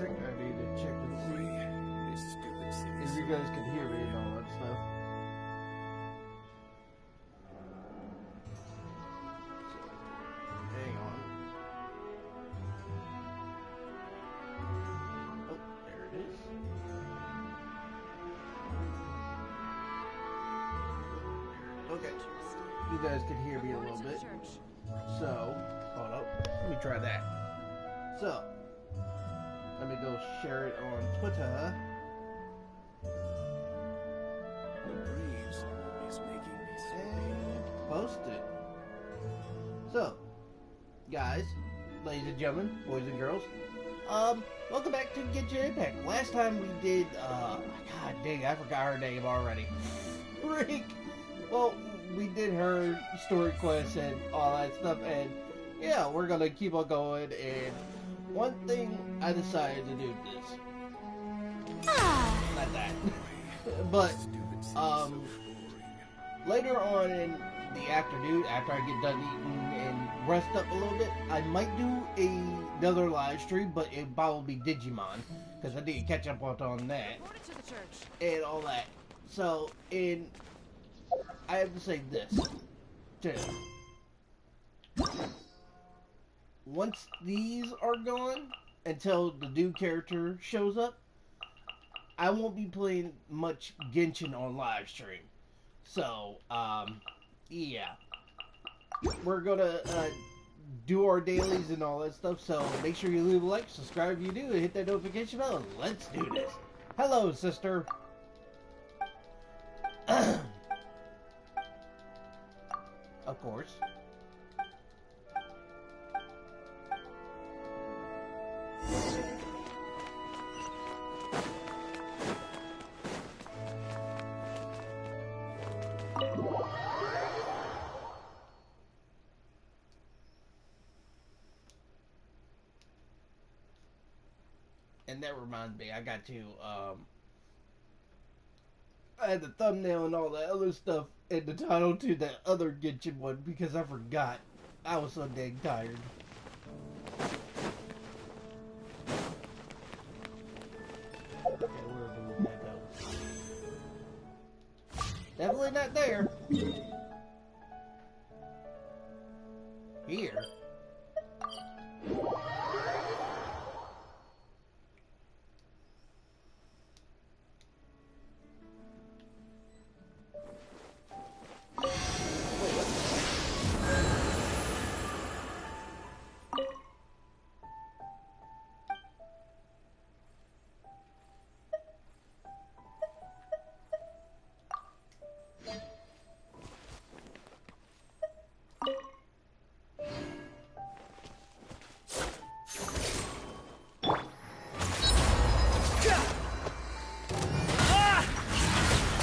second. I need to check and see if you guys can hear me and all that stuff. Hang on. Oh, there it is. Okay. You guys can hear me a little bit. So, hold up. Let me try that. So, let me go share it on Twitter. The breeze is making me And post it. So, guys, ladies and gentlemen, boys and girls, welcome back to Genshin Impact. Last time we did, god dang, I forgot her name already. Freak! Well, we did her story quest and all that stuff, and yeah, we're gonna keep on going, and one thing I decided to do this. Not that. But, later on in the afternoon, after I get done eating and rest up a little bit, I might do another live stream, but it probably be Digimon, because I need to catch up on that, and all that. So, I have to say this, too. Once these are gone, until the new character shows up, I won't be playing much Genshin on live stream. So, yeah. We're gonna do our dailies and all that stuff, so make sure you leave a like, subscribe if you do, and hit that notification bell, and let's do this. Hello, sister. Of course. And that reminds me, I got to, I had the thumbnail and all that other stuff and the title to that other Genshin one because I forgot. I was so dang tired. Okay, where do we go? Definitely not there. Here.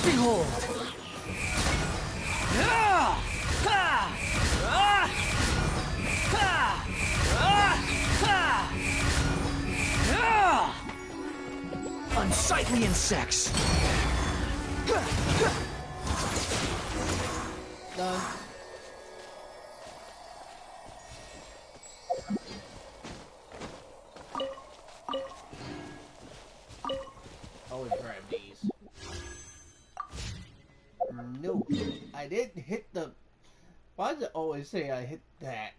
Behold! Unsightly insects! Done. Always grab these. No, I didn't hit the... Why does it always say I hit that?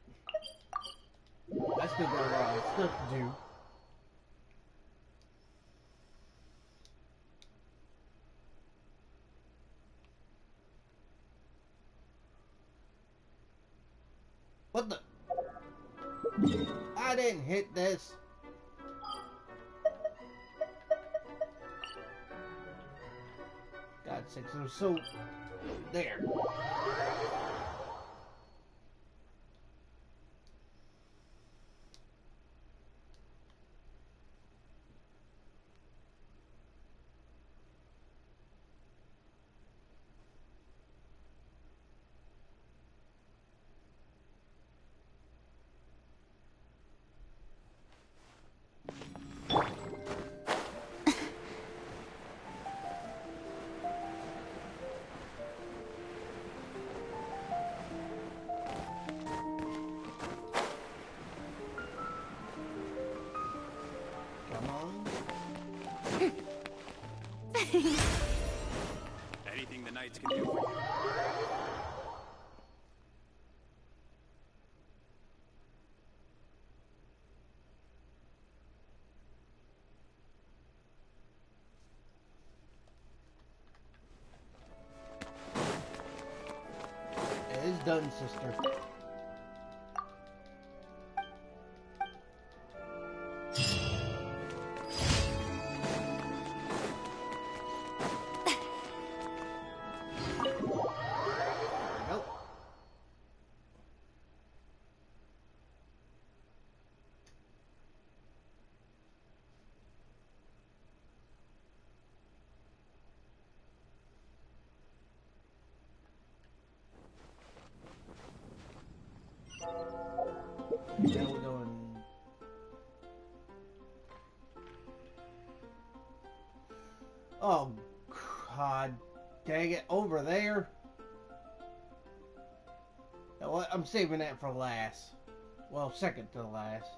I still got a lot of stuff to do. What the? I didn't hit this. God sakes, it was so... There. on. Anything the knights can do for you. It's done, sister. Nope. Now we're going. Oh, God. Dang it. Over there. You know what? I'm saving that for last. Well, second to last.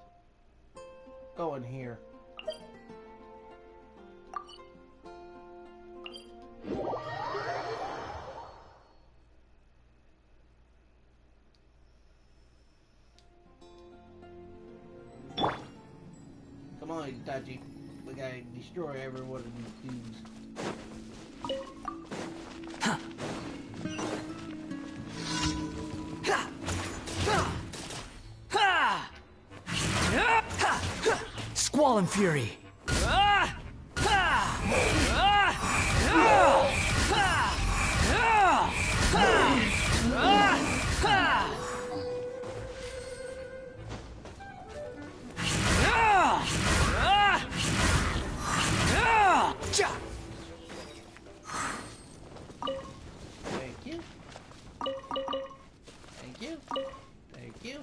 Go in here. Come on, Itachi. We gotta destroy every one of these dudes. Squall and Fury. Thank you. Thank you. Thank you.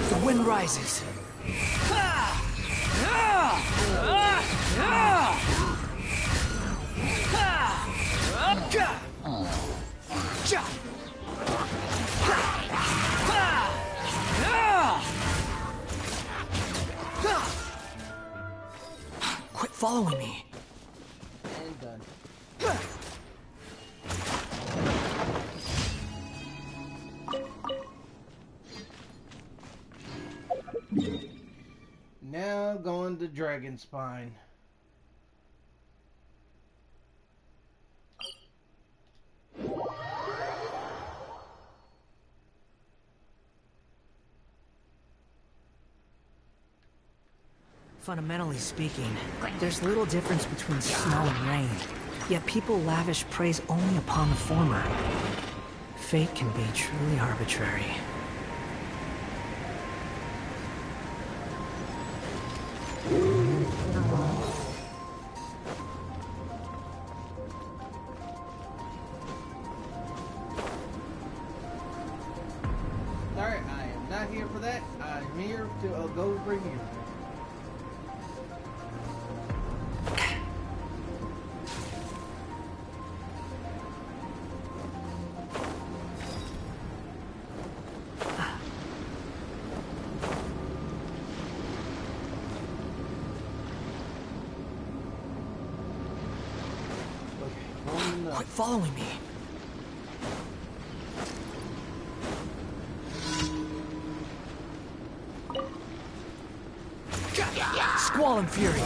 The wind rises. Quit following me. And done. Now going to Dragon Spine. Fundamentally speaking, there's little difference between snow and rain, yet people lavish praise only upon the former. Fate can be truly arbitrary. Sorry, I am not here for that. I'm here to go bring you. Quit following me. Squall and Fury.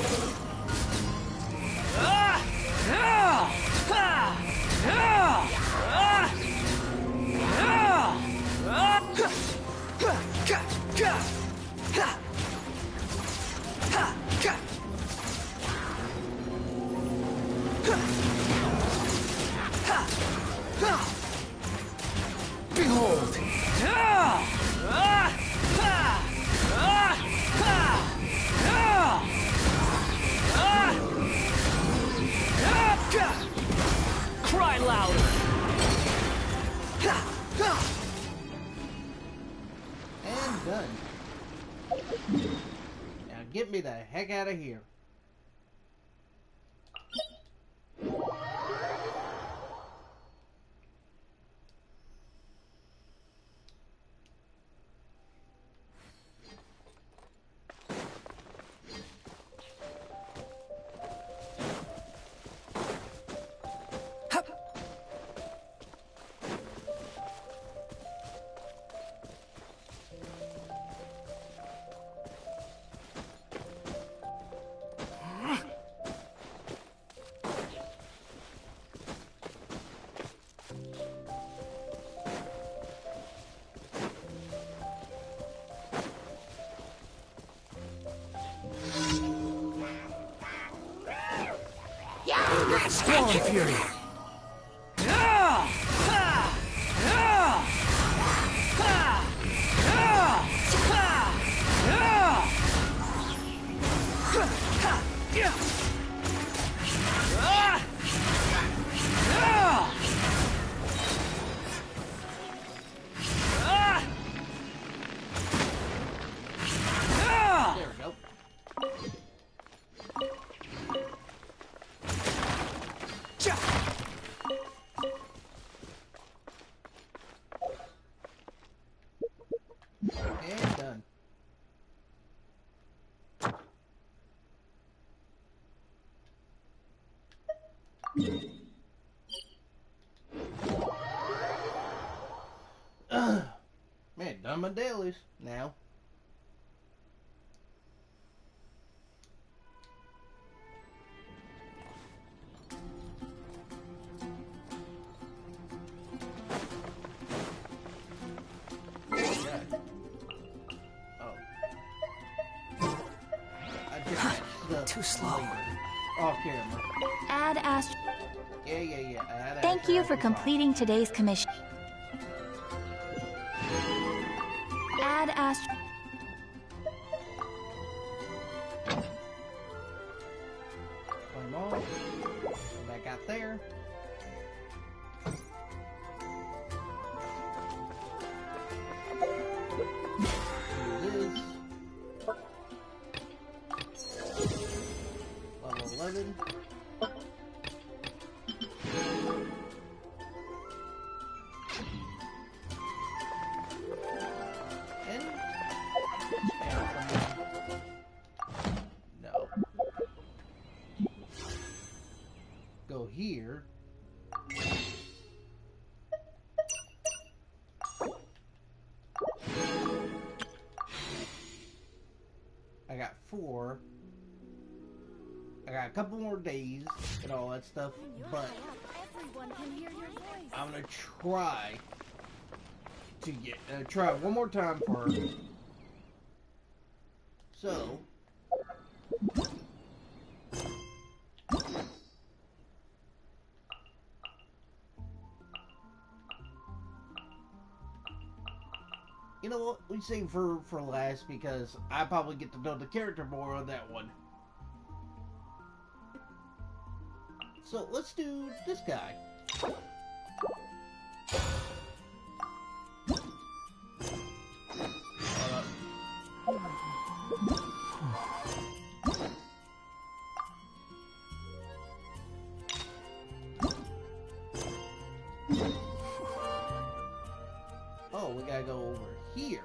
Behold! Cry louder! And done. Now get me the heck out of here. Swollen Fury. There we go. And done. Man, done my dailies now. Too slow. Off camera. Ad Ast. Yeah. Thank you for completing today's commission. Ad Ast. One more. Go back out there. Do this. Level 11. And no. Go here. I got 4. I got a couple more days and all that stuff, but I'm gonna try to get try one more time for her. So you know what? We save for last because I probably get to know the character more on that one. So let's do this guy. Oh, we gotta go over here.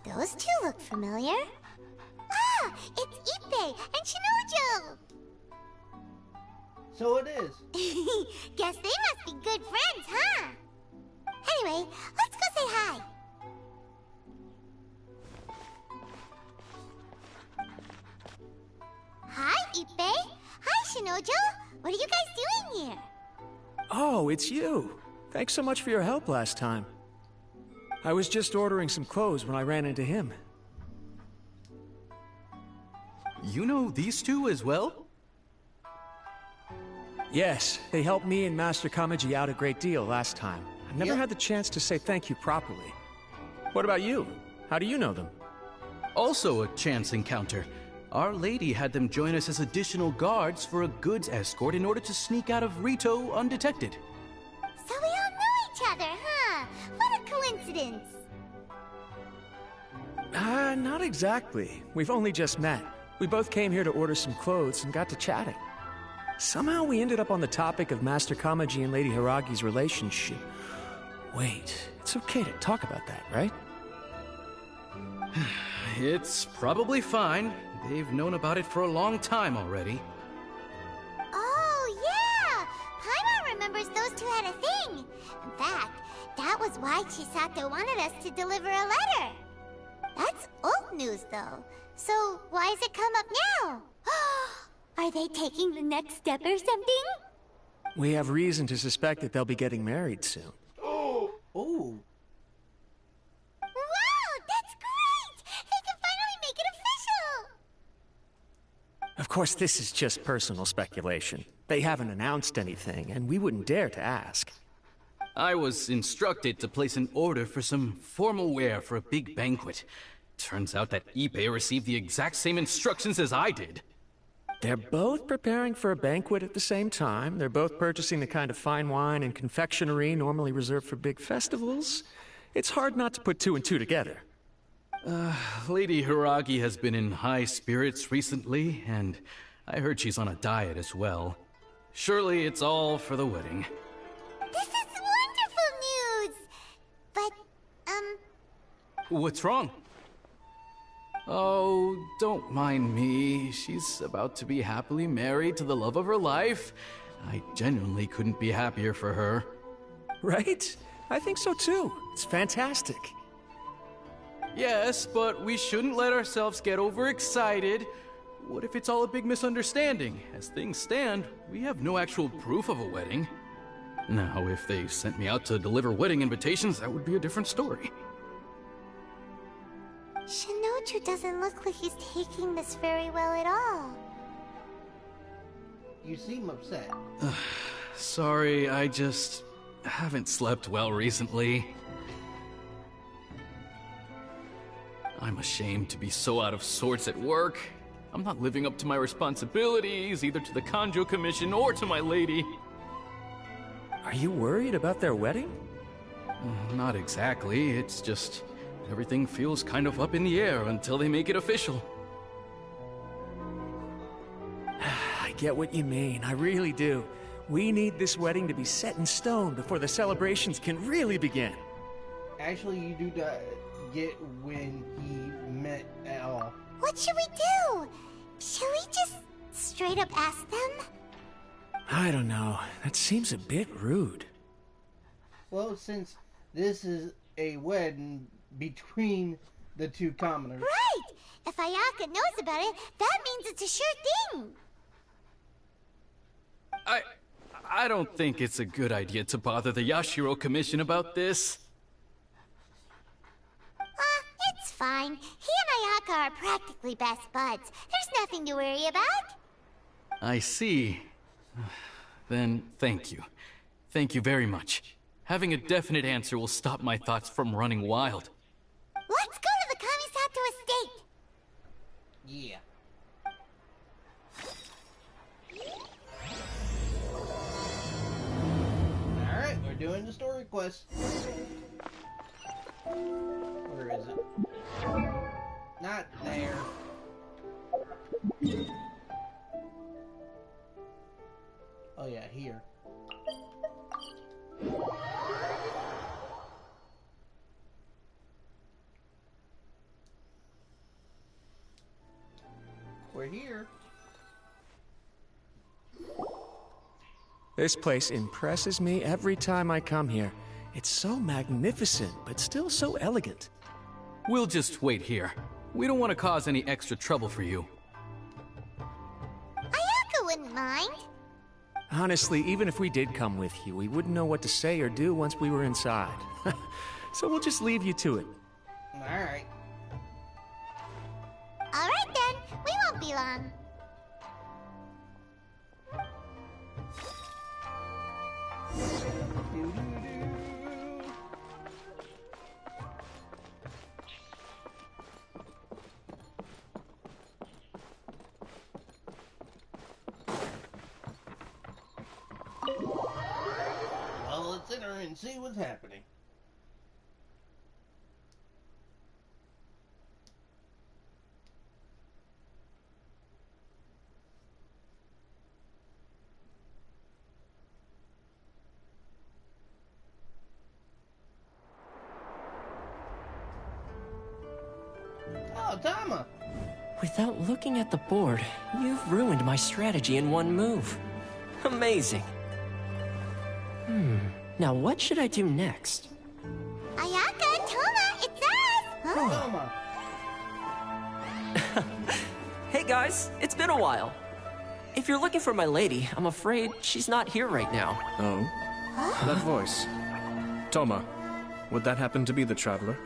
Those two look familiar. Ah, it's Ippei and Shinojo! So it is. Guess they must be good friends, huh? Anyway, let's go say hi. Hi, Ippei. Hi, Shinojo. What are you guys doing here? Oh, it's you. Thanks so much for your help last time. I was just ordering some clothes when I ran into him. You know these two as well? Yes, they helped me and Master Kamaji out a great deal last time. I've never had the chance to say thank you properly. What about you? How do you know them? Also a chance encounter. Our Lady had them join us as additional guards for a goods escort in order to sneak out of Rito undetected. So we all know each other, huh? What a coincidence. Not exactly. We've only just met. We both came here to order some clothes and got to chatting. Somehow we ended up on the topic of Master Kamaji and Lady Hiragi's relationship. Wait, it's okay to talk about that, right? It's probably fine. They've known about it for a long time already. Oh, yeah! Paimon remembers those two had a thing. In fact, that was why Chisato wanted us to deliver a letter. That's old news, though. So why has it come up now? Are they taking the next step or something? We have reason to suspect that they'll be getting married soon. Oh. Wow, that's great! They can finally make it official! Of course, this is just personal speculation. They haven't announced anything, and we wouldn't dare to ask. I was instructed to place an order for some formal wear for a big banquet. Turns out that Ippei received the exact same instructions as I did. They're both preparing for a banquet at the same time. They're both purchasing the kind of fine wine and confectionery normally reserved for big festivals. It's hard not to put two and two together. Lady Hiragi has been in high spirits recently, and I heard she's on a diet as well. Surely it's all for the wedding. This is wonderful news! But, What's wrong? Oh, don't mind me. She's about to be happily married to the love of her life. I genuinely couldn't be happier for her. Right? I think so too. It's fantastic. Yes, but we shouldn't let ourselves get overexcited. What if it's all a big misunderstanding? As things stand, we have no actual proof of a wedding. Now, if they sent me out to deliver wedding invitations, that would be a different story. Shinoju doesn't look like he's taking this very well at all. You seem upset. Sorry, I just haven't slept well recently. I'm ashamed to be so out of sorts at work. I'm not living up to my responsibilities, either to the Kanjo Commission or to my lady. Are you worried about their wedding? Not exactly, it's just everything feels kind of up in the air until they make it official. I get what you mean, I really do. We need this wedding to be set in stone before the celebrations can really begin. Actually, you do not get when he meant at all. What should we do? Should we just straight up ask them? I don't know. That seems a bit rude. Well, since this is a wedding between the two commoners. Right! If Ayaka knows about it, that means it's a sure thing! I don't think it's a good idea to bother the Yashiro Commission about this. It's fine. He and Ayaka are practically best buds. There's nothing to worry about. I see. Then thank you. Thank you very much. Having a definite answer will stop my thoughts from running wild. Let's go to the Kamisato estate! Yeah. Alright, we're doing the story quest. Where is it? Not there. Oh yeah, here. We're here. This place impresses me every time I come here. It's so magnificent, but still so elegant. We'll just wait here. We don't want to cause any extra trouble for you. Ayaka wouldn't mind. Honestly, even if we did come with you, we wouldn't know what to say or do once we were inside. So we'll just leave you to it. Alright. Alright then, we won't be long. Well, let's enter and see what's happening. Tama. Without looking at the board, you've ruined my strategy in one move. Amazing. Now what should I do next? Ayaka, Toma, it's us! Huh? Tama. Hey guys, it's been a while. If you're looking for my lady, I'm afraid she's not here right now. Oh? That voice. Toma, would that happen to be the Traveler?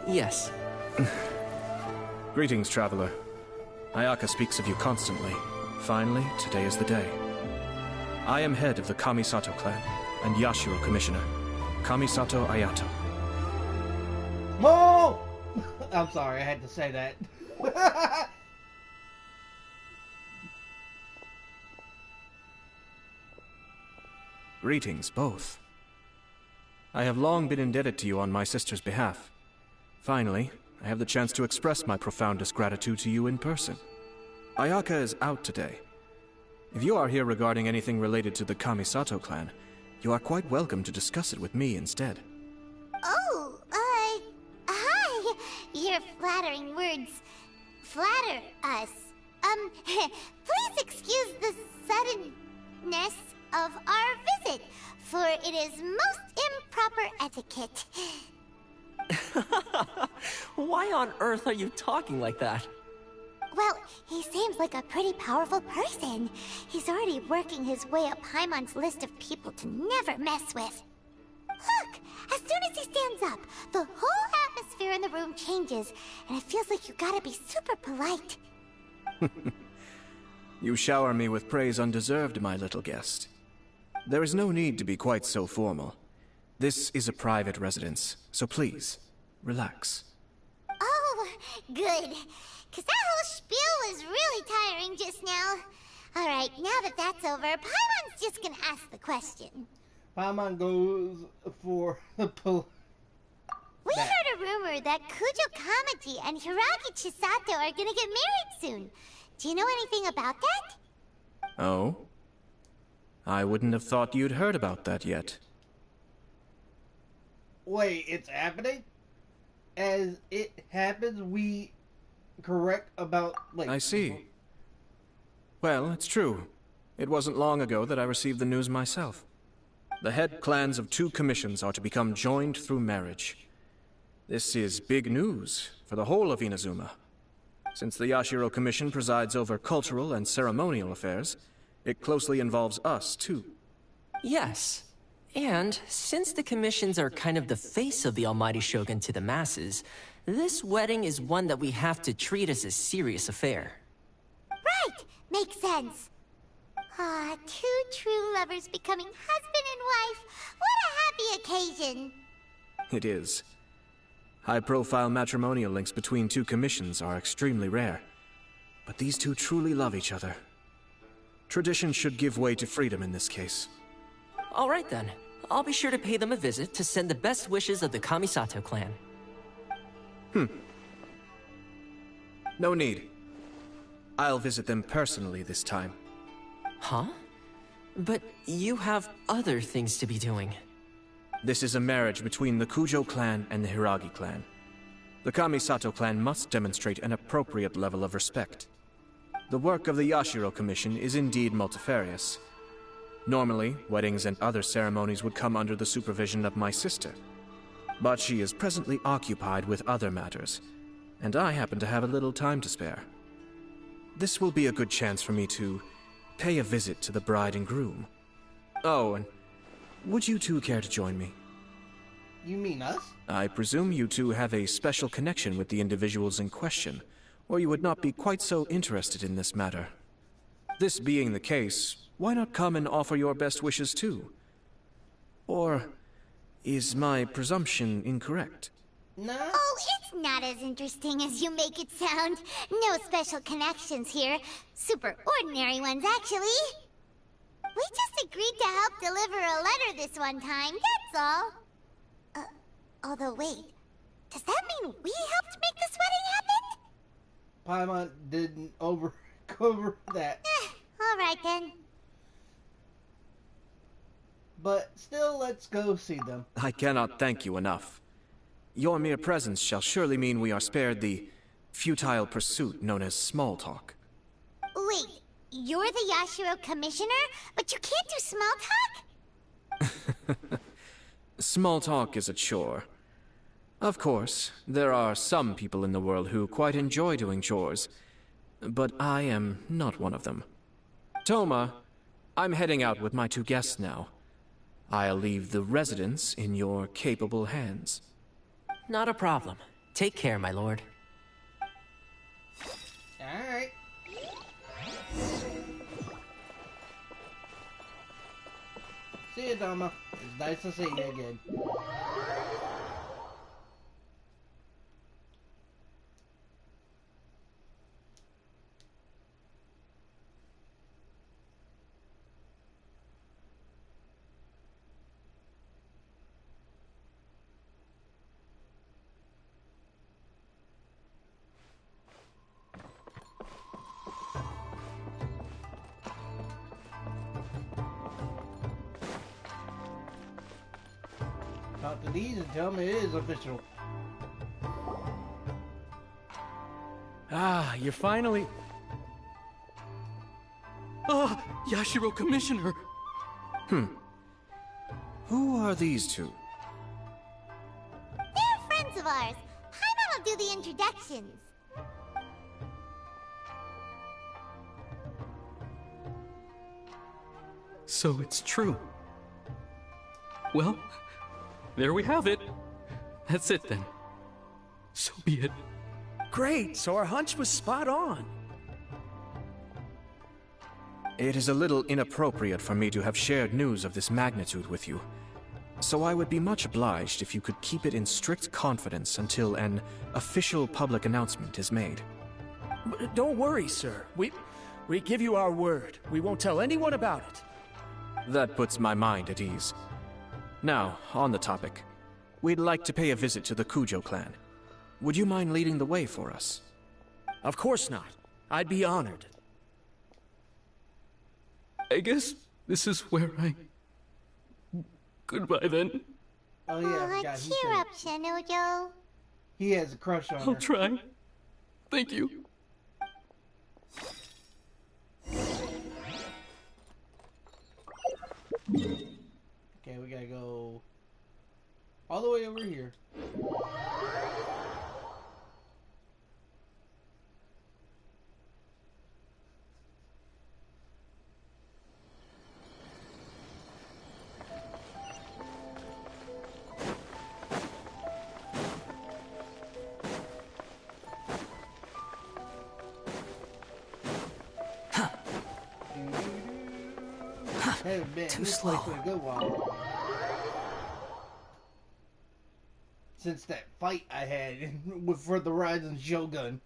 Yes. Greetings, Traveler. Ayaka speaks of you constantly. Finally, today is the day. I am head of the Kamisato clan and Yashiro Commissioner, Kamisato Ayato. Mo! I'm sorry, I had to say that. Greetings, both. I have long been indebted to you on my sister's behalf. Finally, I have the chance to express my profoundest gratitude to you in person. Ayaka is out today. If you are here regarding anything related to the Kamisato clan, you are quite welcome to discuss it with me instead. Oh, hi. Your flattering words flatter us. Please excuse the suddenness of our visit, for it is most improper etiquette. Why on earth are you talking like that? Well, he seems like a pretty powerful person. He's already working his way up Paimon's list of people to never mess with. Look! As soon as he stands up, the whole atmosphere in the room changes, and it feels like you gotta be super polite. You shower me with praise undeserved, my little guest. There is no need to be quite so formal. This is a private residence, so please, relax. Oh, good. Because that whole spiel was really tiring just now. Alright, now that that's over, Paimon's just gonna ask the question. Paimon goes for the We heard a rumor that Kujo Kamaji and Hiragi Chisato are gonna get married soon. Do you know anything about that? Oh? I wouldn't have thought you'd heard about that yet. Wait, it's happening? As it happens, we correct about, like... I see. Well, it's true. It wasn't long ago that I received the news myself. The head clans of 2 commissions are to become joined through marriage. This is big news for the whole of Inazuma. Since the Yashiro Commission presides over cultural and ceremonial affairs, it closely involves us, too. Yes. And since the commissions are kind of the face of the Almighty Shogun to the masses, this wedding is one that we have to treat as a serious affair. Right! Makes sense. Ah, 2 true lovers becoming husband and wife. What a happy occasion. It is. High-profile matrimonial links between 2 commissions are extremely rare. But these 2 truly love each other. Tradition should give way to freedom in this case. All right then. I'll be sure to pay them a visit to send the best wishes of the Kamisato clan. No need. I'll visit them personally this time. Huh? But you have other things to be doing. This is a marriage between the Kujo clan and the Hiragi clan. The Kamisato clan must demonstrate an appropriate level of respect. The work of the Yashiro Commission is indeed multifarious. Normally, weddings and other ceremonies would come under the supervision of my sister. But she is presently occupied with other matters, and I happen to have a little time to spare. This will be a good chance for me to pay a visit to the bride and groom. Oh, and would you 2 care to join me? You mean us? I presume you 2 have a special connection with the individuals in question, or you would not be quite so interested in this matter. This being the case, why not come and offer your best wishes too? Or is my presumption incorrect? No. Oh, it's not as interesting as you make it sound. No special connections here. Super ordinary ones, actually. We just agreed to help deliver a letter this one time, that's all. Although wait, does that mean we helped make this wedding happen? Paimon didn't cover that. Alright then. But still, let's go see them. I cannot thank you enough. Your mere presence shall surely mean we are spared the futile pursuit known as small talk. Wait, you're the Yashiro commissioner, but you can't do small talk? Small talk is a chore. Of course, there are some people in the world who quite enjoy doing chores, but I am not one of them. Toma, I'm heading out with my 2 guests now. I'll leave the residence in your capable hands. Not a problem. Take care, my lord. Alright. See you, Toma. It's nice to see you again. Talk to these and tell me it is official. Ah, you're finally... Ah, Yashiro Commissioner! Who are these 2? They're friends of ours. Paimon will do the introductions. So it's true. Well, there we have it. That's it then. So be it. Great, so our hunch was spot on. It is a little inappropriate for me to have shared news of this magnitude with you, so I would be much obliged if you could keep it in strict confidence until an official public announcement is made. Don't worry, sir. We give you our word. We won't tell anyone about it. That puts my mind at ease. Now, on the topic. We'd like to pay a visit to the Kujo clan. Would you mind leading the way for us? Of course not. I'd be honored. I guess this is where I... Goodbye then. Oh yeah, I Aw, forgot. He cheer said up, Shinojo. he has a crush on I'll her. try. Thank you. Okay, we gotta go all the way over here. Haven't been Too this slow. place in a good while. Since that fight I had for the Rising Shogun.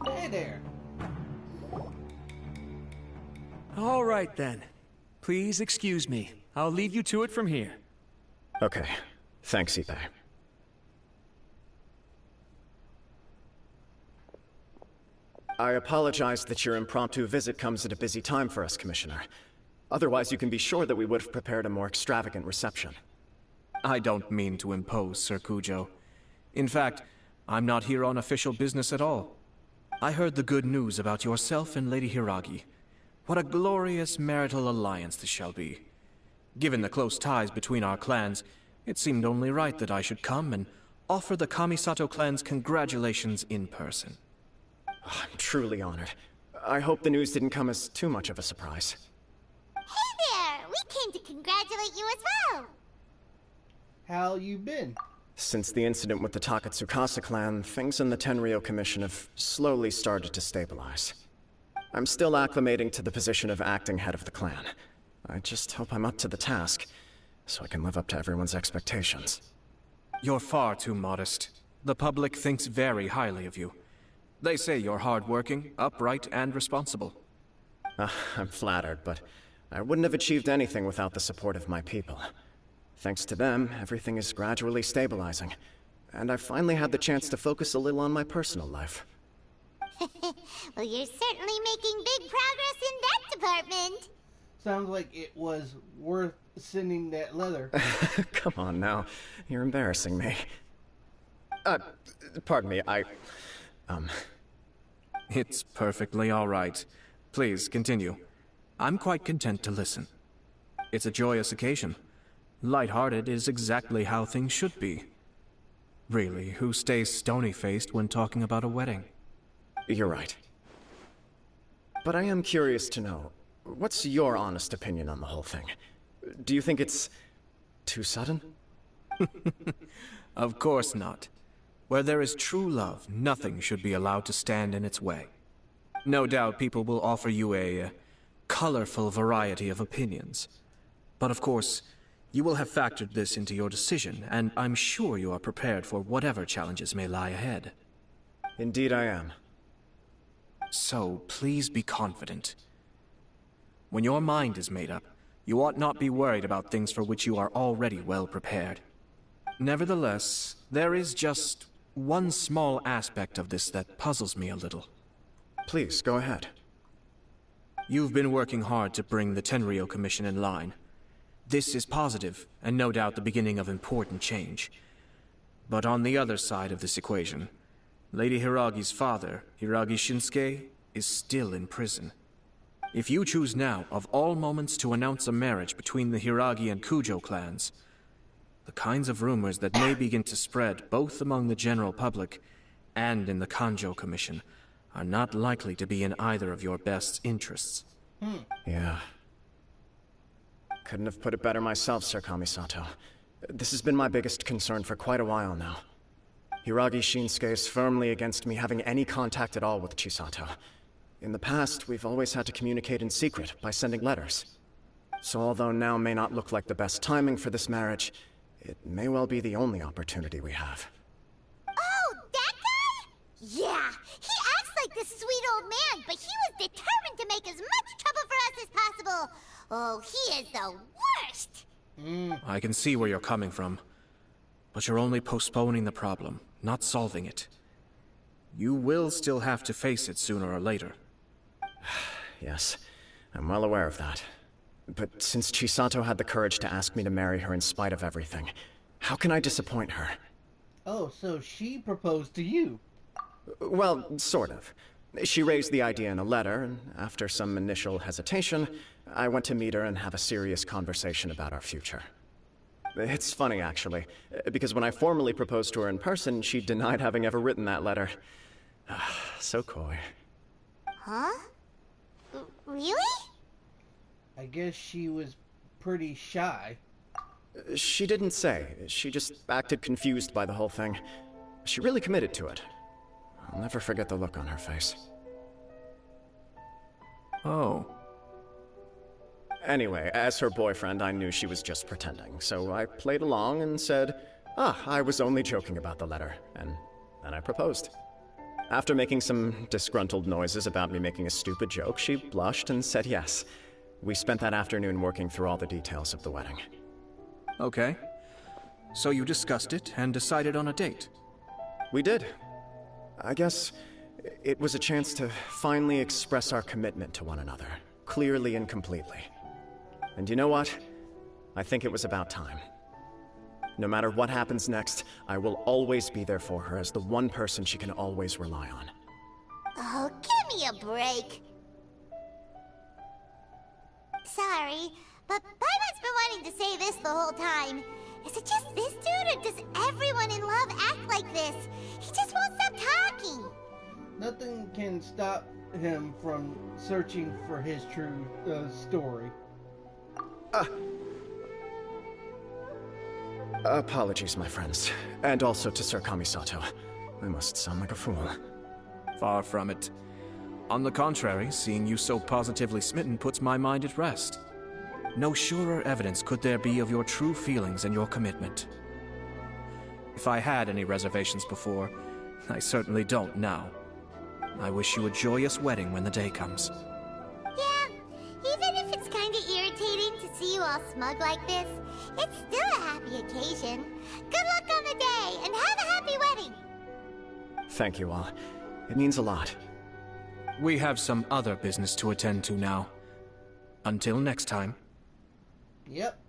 Hey there. All right, then. Please excuse me. I'll leave you to it from here. Okay. Thanks, Ippei. I apologize that your impromptu visit comes at a busy time for us, Commissioner. Otherwise, you can be sure that we would have prepared a more extravagant reception. I don't mean to impose, Sir Kujo. In fact, I'm not here on official business at all. I heard the good news about yourself and Lady Hiragi. What a glorious marital alliance this shall be. Given the close ties between our clans, it seemed only right that I should come and offer the Kamisato clan's congratulations in person. I'm truly honored. I hope the news didn't come as too much of a surprise. Hey there! We came to congratulate you as well! How you been? Since the incident with the Takatsukasa clan, things in the Tenryou Commission have slowly started to stabilize. I'm still acclimating to the position of acting head of the clan. I just hope I'm up to the task, so I can live up to everyone's expectations. You're far too modest. The public thinks very highly of you. They say you're hardworking, upright, and responsible. I'm flattered, but I wouldn't have achieved anything without the support of my people. Thanks to them, everything is gradually stabilizing, and I've finally had the chance to focus a little on my personal life. Well, you're certainly making big progress in that department. Sounds like it was worth sending that letter. Come on now. You're embarrassing me. Pardon me, It's perfectly all right. Please, continue. I'm quite content to listen. It's a joyous occasion. Light-hearted is exactly how things should be. Really, who stays stony-faced when talking about a wedding? You're right. But I am curious to know, what's your honest opinion on the whole thing? Do you think it's too sudden? Of course not. Where there is true love, nothing should be allowed to stand in its way. No doubt people will offer you a colorful variety of opinions. But of course, you will have factored this into your decision, and I'm sure you are prepared for whatever challenges may lie ahead. Indeed I am. So, please be confident. When your mind is made up, you ought not be worried about things for which you are already well prepared. Nevertheless, there is just one small aspect of this that puzzles me a little. Please, go ahead. You've been working hard to bring the Tenryou Commission in line. This is positive, and no doubt the beginning of important change. But on the other side of this equation, Lady Hiragi's father, Hiragi Shinsuke, is still in prison. If you choose now, of all moments, to announce a marriage between the Hiragi and Kujo clans, the kinds of rumors that may begin to spread both among the general public and in the Kanjo Commission are not likely to be in either of your best interests. Yeah. Couldn't have put it better myself, Sir Kamisato. This has been my biggest concern for quite a while now. Hiragi Shinsuke is firmly against me having any contact at all with Chisato. In the past, we've always had to communicate in secret by sending letters. So although now may not look like the best timing for this marriage, it may well be the only opportunity we have. Oh, that guy? Yeah, he acts like this sweet old man, but he was determined to make as much trouble for us as possible. Oh, he is the worst! I can see where you're coming from. But you're only postponing the problem, not solving it. You will still have to face it sooner or later. Yes, I'm well aware of that. But since Chisato had the courage to ask me to marry her in spite of everything, how can I disappoint her? Oh, so she proposed to you. Well, sort of. She raised the idea in a letter, and after some initial hesitation, I went to meet her and have a serious conversation about our future. It's funny, actually, because when I formally proposed to her in person, she denied having ever written that letter. So coy. Huh? Really? I guess she was pretty shy. She didn't say. She just acted confused by the whole thing. She really committed to it. I'll never forget the look on her face. Oh. Anyway, as her boyfriend, I knew she was just pretending, so I played along and said, I was only joking about the letter, and then I proposed. After making some disgruntled noises about me making a stupid joke, she blushed and said yes. We spent that afternoon working through all the details of the wedding. Okay. So you discussed it and decided on a date? We did. I guess it was a chance to finally express our commitment to one another, clearly and completely. And you know what? I think it was about time. No matter what happens next, I will always be there for her as the one person she can always rely on. Oh, give me a break. Sorry, but Paimon's been wanting to say this the whole time. Is it just this dude, or does everyone in love act like this? He just won't stop talking. Nothing can stop him from searching for his true story. Apologies, my friends. And also to Sir Kamisato. I must sound like a fool. Far from it. On the contrary, seeing you so positively smitten puts my mind at rest. No surer evidence could there be of your true feelings and your commitment. If I had any reservations before, I certainly don't now. I wish you a joyous wedding when the day comes. Yeah, even if it's kinda irritating to see you all smug like this, it's still a happy occasion. Good luck on the day, and have a happy wedding! Thank you all. It means a lot. We have some other business to attend to now. Until next time. Yep.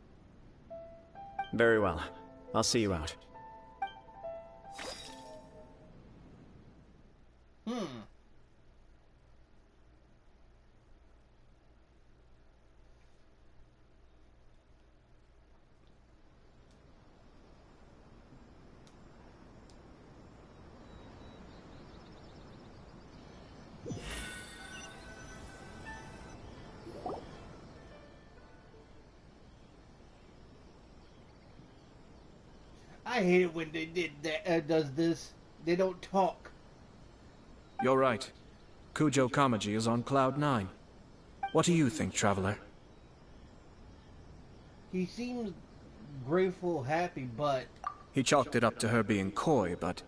Very well. I'll see you out. I hate it when they did that. Does this? They don't talk. You're right. Kujo Kamaji is on Cloud 9. What do you think, Traveler? He seems grateful, happy, but He chalked it up to her being coy, but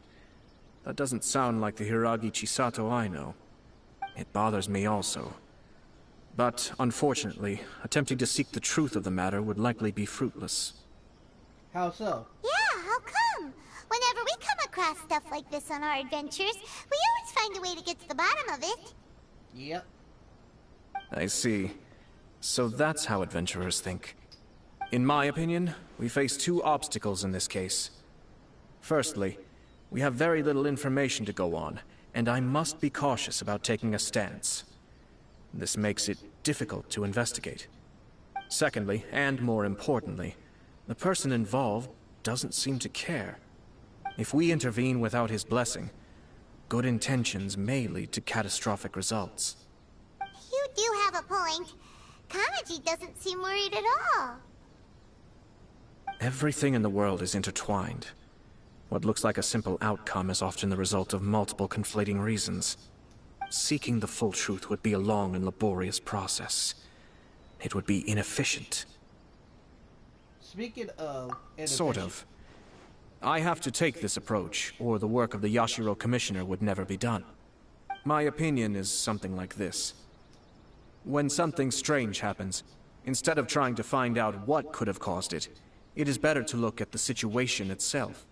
that doesn't sound like the Hiragi Chisato I know. It bothers me also. But, unfortunately, attempting to seek the truth of the matter would likely be fruitless. how so? Yeah, how come? Whenever we come across stuff like this on our adventures, we always find a way to get to the bottom of it. Yep. I see. So that's how adventurers think. In my opinion, we face two obstacles in this case. Firstly, we have very little information to go on, and I must be cautious about taking a stance. This makes it difficult to investigate. Secondly, and more importantly, the person involved doesn't seem to care. If we intervene without his blessing, good intentions may lead to catastrophic results. You do have a point. Kamaji doesn't seem worried at all. Everything in the world is intertwined. What looks like a simple outcome is often the result of multiple conflating reasons. Seeking the full truth would be a long and laborious process. It would be inefficient. Speaking of Sort of. I have to take this approach, or the work of the Yashiro Commissioner would never be done. My opinion is something like this. When something strange happens, instead of trying to find out what could have caused it, it is better to look at the situation itself.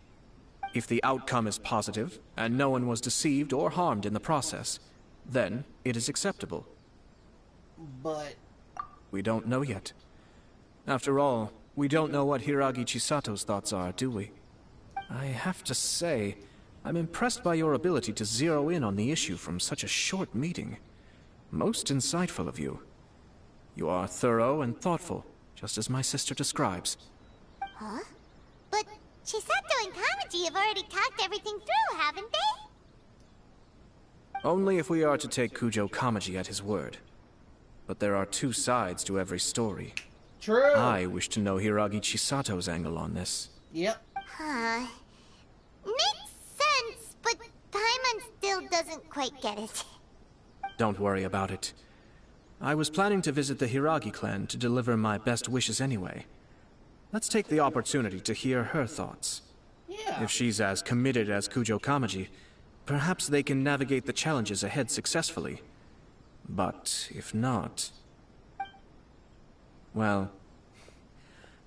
If the outcome is positive, and no one was deceived or harmed in the process, then it is acceptable. But We don't know yet. After all, we don't know what Hiragi Chisato's thoughts are, do we? I have to say, I'm impressed by your ability to zero in on the issue from such a short meeting. Most insightful of you. You are thorough and thoughtful, just as my sister describes. Huh? But Chisato and Kamaji have already talked everything through, haven't they? Only if we are to take Kujo Kamaji at his word. But there are two sides to every story. true. I wish to know Hiragi Chisato's angle on this. Yep. Huh. Makes sense, but Paimon still doesn't quite get it. Don't worry about it. I was planning to visit the Hiragi clan to deliver my best wishes anyway. Let's take the opportunity to hear her thoughts. Yeah. If she's as committed as Kujo Kamaji, perhaps they can navigate the challenges ahead successfully. But if not... well,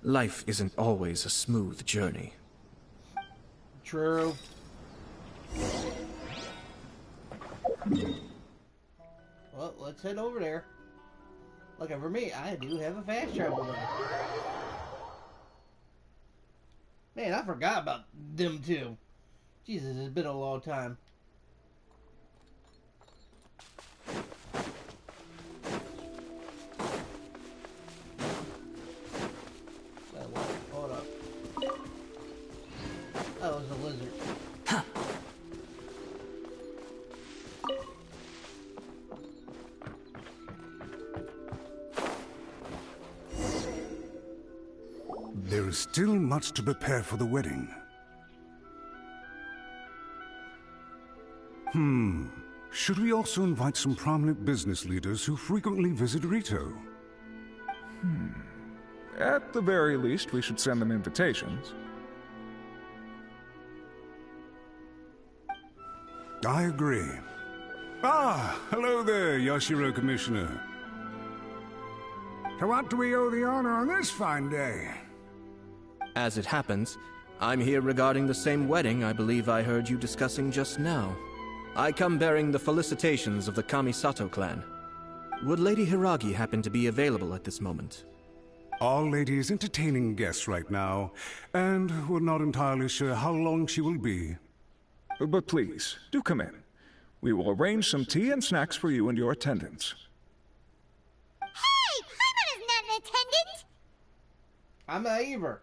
life isn't always a smooth journey. True. Well, let's head over there. Looking for me, I do have a fast travel button. Man, I forgot about them two. Jesus, it's been a long time. Hold up. That was a lizard. There is still much to prepare for the wedding. Should we also invite some prominent business leaders who frequently visit Rito? At the very least, we should send them invitations. I agree. Ah, hello there, Yashiro Commissioner. To what do we owe the honor on this fine day? As it happens, I'm here regarding the same wedding I believe I heard you discussing just now. I come bearing the felicitations of the Kamisato clan. Would Lady Hiragi happen to be available at this moment? Our lady is entertaining guests right now, and we're not entirely sure how long she will be. But please, do come in. We will arrange some tea and snacks for you and your attendants. Hey! Paimon is not an attendant! I'm a Eber.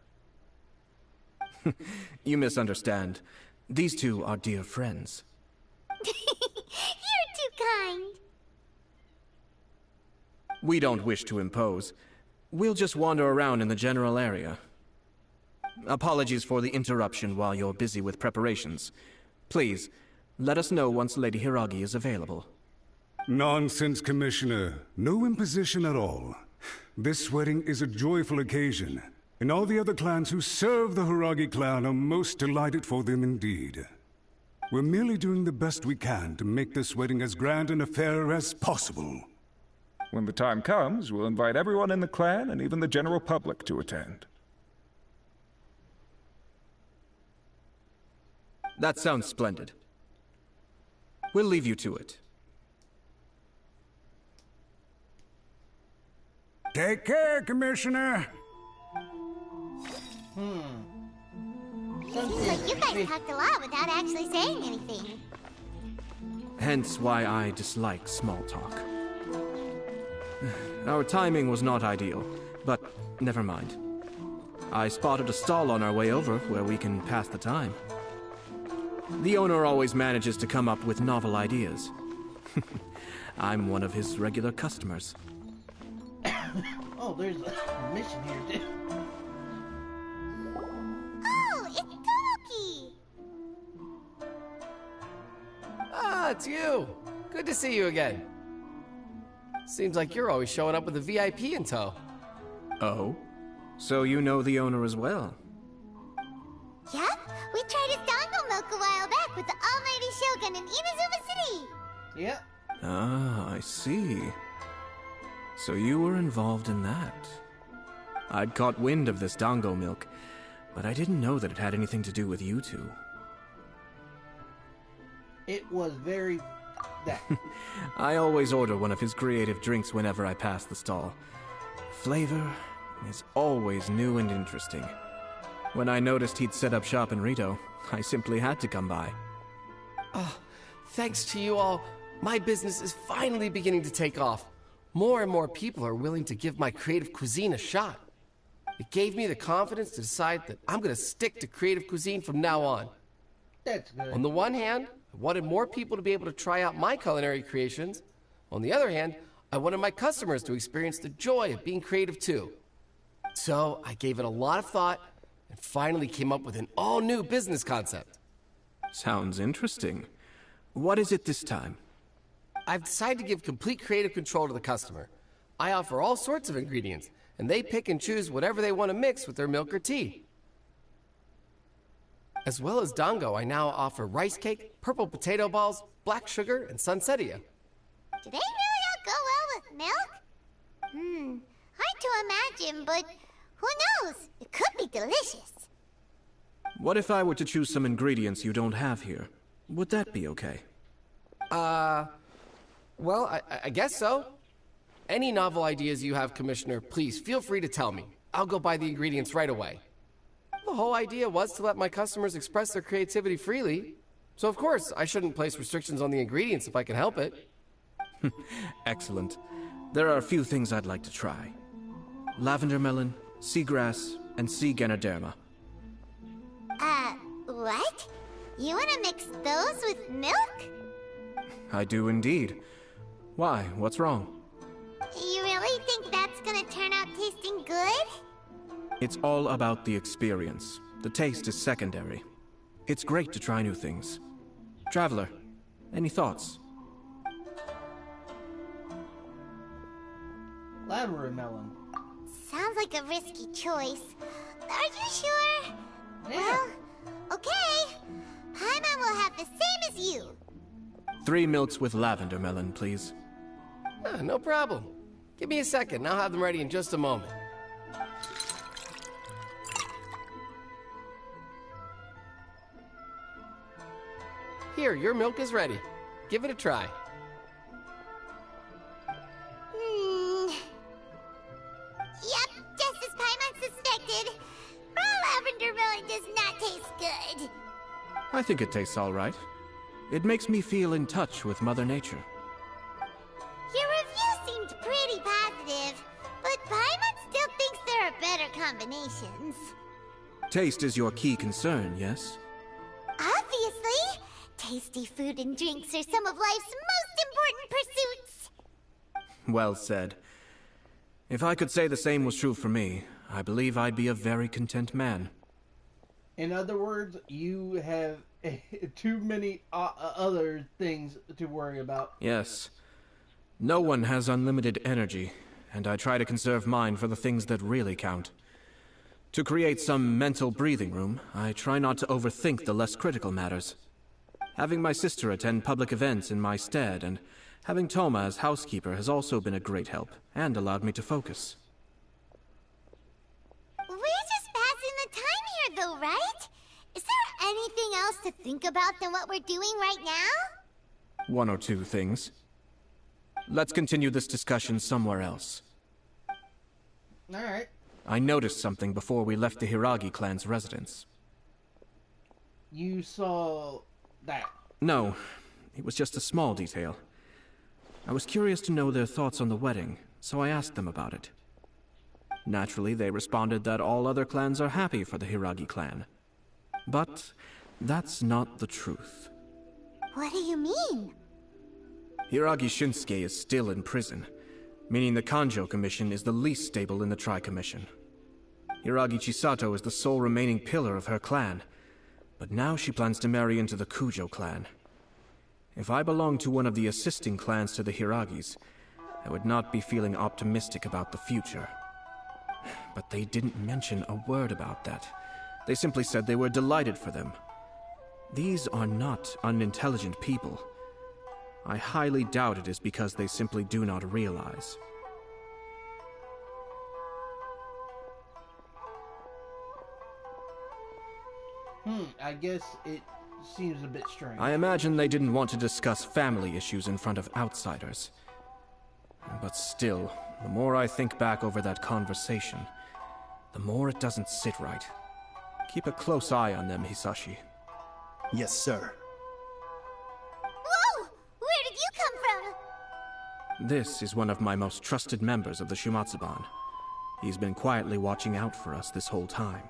You misunderstand. These two are dear friends. You're too kind. We don't wish to impose. We'll just wander around in the general area. Apologies for the interruption while you're busy with preparations. Please, let us know once Lady Hiragi is available. Nonsense, Commissioner. No imposition at all. This wedding is a joyful occasion, and all the other clans who serve the Hiragi clan are most delighted for them indeed. We're merely doing the best we can to make this wedding as grand an affair as possible. When the time comes, we'll invite everyone in the clan and even the general public to attend. That sounds splendid. We'll leave you to it. Take care, Commissioner. Seems like you guys talked a lot without actually saying anything. Hence why I dislike small talk. Our timing was not ideal, but never mind. I spotted a stall on our way over where we can pass the time. The owner always manages to come up with novel ideas. I'm one of his regular customers. Oh, there's a mission here, too. Oh, it's Tomoki! Ah, it's you! Good to see you again. Seems like you're always showing up with a VIP in tow. Oh? So you know the owner as well? Yep, we tried his dango milk a while back with the almighty Shogun in Inazuma City. Yep. Ah, I see. So you were involved in that. I'd caught wind of this dango milk, but I didn't know that it had anything to do with you two. It was very... that. I always order one of his creative drinks whenever I pass the stall. Flavor is always new and interesting. When I noticed he'd set up shop in Rito, I simply had to come by. Oh, thanks to you all, my business is finally beginning to take off. More and more people are willing to give my creative cuisine a shot. It gave me the confidence to decide that I'm going to stick to creative cuisine from now on. That's good. On the one hand, I wanted more people to be able to try out my culinary creations. On the other hand, I wanted my customers to experience the joy of being creative too. So I gave it a lot of thought and finally came up with an all-new business concept. Sounds interesting. What is it this time? I've decided to give complete creative control to the customer. I offer all sorts of ingredients, and they pick and choose whatever they want to mix with their milk or tea. As well as dango, I now offer rice cake, purple potato balls, black sugar, and sunsettia. Do they really all go well with milk? Hard to imagine, but who knows? It could be delicious. What if I were to choose some ingredients you don't have here? Would that be okay? Well, I guess so. Any novel ideas you have, Commissioner, please feel free to tell me. I'll go buy the ingredients right away. The whole idea was to let my customers express their creativity freely. So of course, I shouldn't place restrictions on the ingredients if I can help it. Excellent. There are a few things I'd like to try. Lavender melon, seagrass, and sea ganoderma. What? You wanna mix those with milk? I do indeed. Why? What's wrong? You really think that's gonna turn out tasting good? It's all about the experience. The taste is secondary. It's great to try new things. Traveler, any thoughts? Lavender melon. Sounds like a risky choice. Are you sure? Yeah. Well, okay. Paimon will have the same as you. 3 milks with lavender melon, please. No problem. Give me a second, I'll have them ready in just a moment. Here, your milk is ready. Give it a try. Yep, just as Paimon suspected. Raw lavender melon does not taste good. I think it tastes all right. It makes me feel in touch with Mother Nature. Your review seemed pretty positive, but Paimon still thinks there are better combinations. Taste is your key concern, yes? Obviously! Tasty food and drinks are some of life's most important pursuits! Well said. If I could say the same was true for me, I believe I'd be a very content man. In other words, you have too many other things to worry about. Yes. No one has unlimited energy, and I try to conserve mine for the things that really count. To create some mental breathing room, I try not to overthink the less critical matters. Having my sister attend public events in my stead, and having Toma as housekeeper has also been a great help, and allowed me to focus. We're just passing the time here though, right? Is there anything else to think about than what we're doing right now? One or two things. Let's continue this discussion somewhere else. Alright. I noticed something before we left the Hiragi clan's residence. You saw that? No, it was just a small detail. I was curious to know their thoughts on the wedding, so I asked them about it. Naturally, they responded that all other clans are happy for the Hiragi clan. But that's not the truth. What do you mean? Hiragi Shinsuke is still in prison, meaning the Kanjo Commission is the least stable in the Tri-Commission. Hiragi Chisato is the sole remaining pillar of her clan, but now she plans to marry into the Kujo clan. If I belonged to one of the assisting clans to the Hiragis, I would not be feeling optimistic about the future. But they didn't mention a word about that. They simply said they were delighted for them. These are not unintelligent people. I highly doubt it is because they simply do not realize. I guess it seems a bit strange. I imagine they didn't want to discuss family issues in front of outsiders. But still, the more I think back over that conversation, the more it doesn't sit right. Keep a close eye on them, Hisashi. Yes, sir. Whoa! Where did you come from? This is one of my most trusted members of the Shumatsuban. He's been quietly watching out for us this whole time.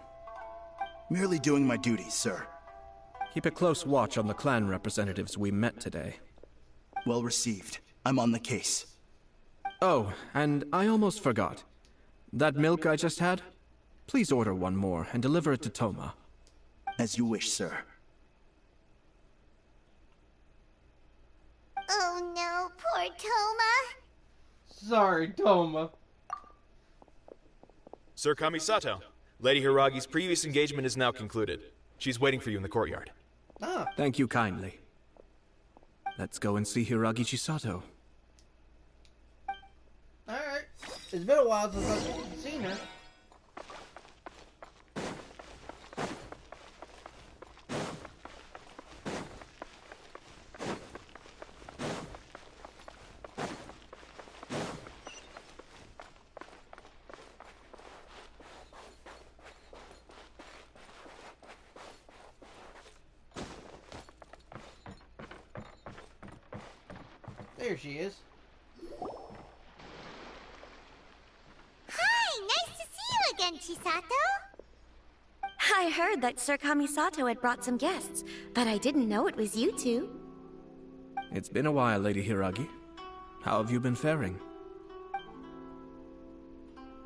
Merely doing my duties, sir. Keep a close watch on the clan representatives we met today. Well received. I'm on the case. Oh, and I almost forgot. That milk I just had? Please order one more and deliver it to Toma. As you wish, sir. Oh no, poor Toma. Sorry, Toma. Sir Kamisato, Lady Hiragi's previous engagement is now concluded. She's waiting for you in the courtyard. Ah. Thank you kindly. Let's go and see Hiragi Chisato. Alright. It's been a while since I've seen her. There she is. Hi, nice to see you again, Chisato. I heard that Sir Kamisato had brought some guests, but I didn't know it was you two. It's been a while, Lady Hiragi. How have you been faring?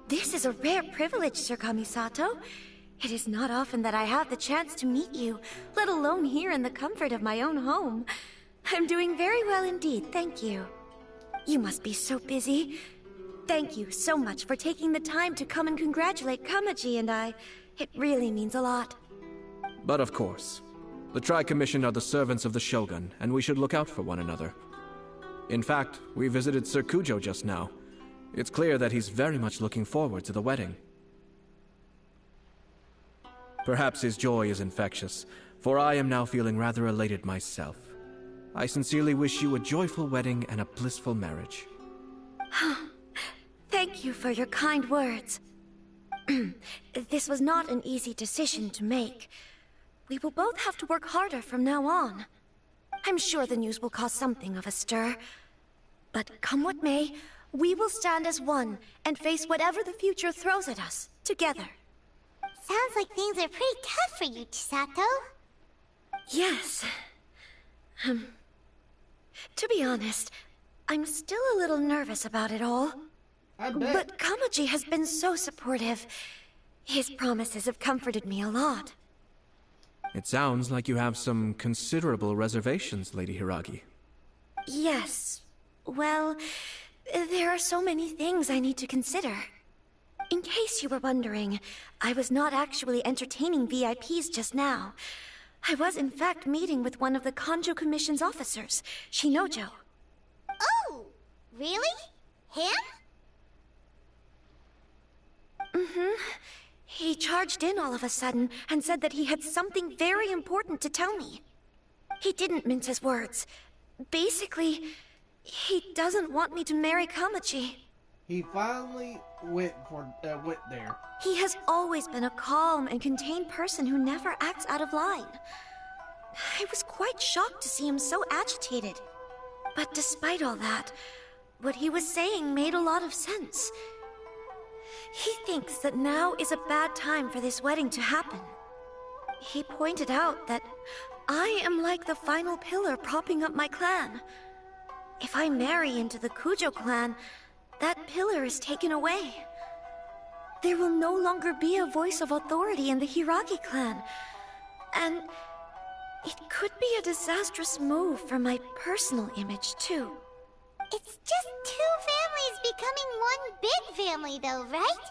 This is a rare privilege, Sir Kamisato. It is not often that I have the chance to meet you, let alone here in the comfort of my own home. I'm doing very well indeed, thank you. You must be so busy. Thank you so much for taking the time to come and congratulate Kamaji and I. It really means a lot. But of course. The Tri-Commission are the servants of the Shogun, and we should look out for one another. In fact, we visited Sir Kujo just now. It's clear that he's very much looking forward to the wedding. Perhaps his joy is infectious, for I am now feeling rather elated myself. I sincerely wish you a joyful wedding and a blissful marriage. Thank you for your kind words. This was not an easy decision to make. We will both have to work harder from now on. I'm sure the news will cause something of a stir. But come what may, we will stand as one and face whatever the future throws at us, together. Sounds like things are pretty tough for you, Chisato. Yes. To be honest, I'm still a little nervous about it all. I bet. But Kamaji has been so supportive. His promises have comforted me a lot. It sounds like you have some considerable reservations, Lady Hiragi. Yes. Well, there are so many things I need to consider. In case you were wondering, I was not actually entertaining VIPs just now. I was in fact meeting with one of the Kanjo Commission's officers, Shinojo. Oh, really? Him? Mm-hmm. He charged in all of a sudden and said that he had something very important to tell me. He didn't mince his words. Basically, he doesn't want me to marry Kamaji. He finally went there. He has always been a calm and contained person who never acts out of line. I was quite shocked to see him so agitated. But despite all that, what he was saying made a lot of sense. He thinks that now is a bad time for this wedding to happen. He pointed out that I am like the final pillar propping up my clan. If I marry into the Kujo clan, that pillar is taken away. There will no longer be a voice of authority in the Hiragi clan. And it could be a disastrous move for my personal image, too. It's just two families becoming one big family, though, right?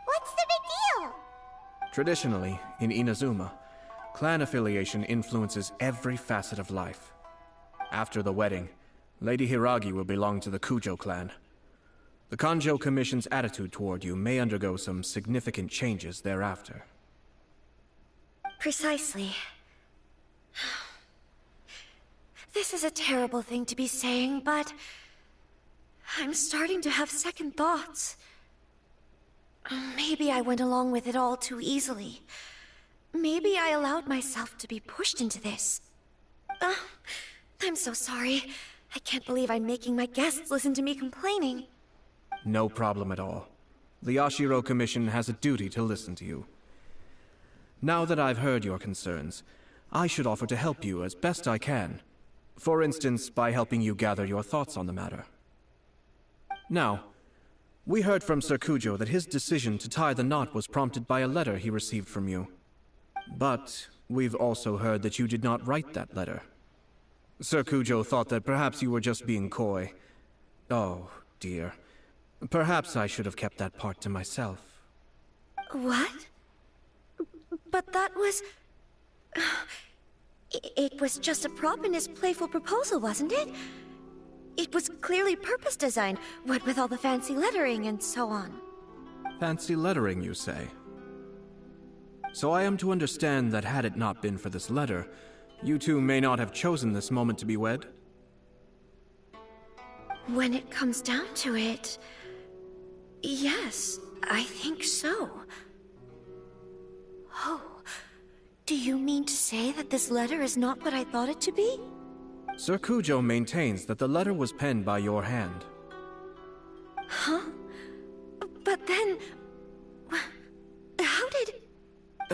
What's the big deal? Traditionally, in Inazuma, clan affiliation influences every facet of life. After the wedding, Lady Hiragi will belong to the Kujo clan. The Kanjo Commission's attitude toward you may undergo some significant changes thereafter. Precisely. This is a terrible thing to be saying, but I'm starting to have second thoughts. Maybe I went along with it all too easily. Maybe I allowed myself to be pushed into this. I'm so sorry. I can't believe I'm making my guests listen to me complaining. No problem at all. The Yashiro Commission has a duty to listen to you. Now that I've heard your concerns, I should offer to help you as best I can. For instance, by helping you gather your thoughts on the matter. Now, we heard from Sir Kujo that his decision to tie the knot was prompted by a letter he received from you. But we've also heard that you did not write that letter. Sir Kujo thought that perhaps you were just being coy. Oh, dear. Perhaps I should have kept that part to myself. What? But that was... It was just a prop in his playful proposal, wasn't it? It was clearly purpose designed, what with all the fancy lettering and so on. Fancy lettering, you say? So I am to understand that had it not been for this letter, you two may not have chosen this moment to be wed? When it comes down to it... yes, I think so. Oh, do you mean to say that this letter is not what I thought it to be? Sir Kujo maintains that the letter was penned by your hand. Huh? But then... how did...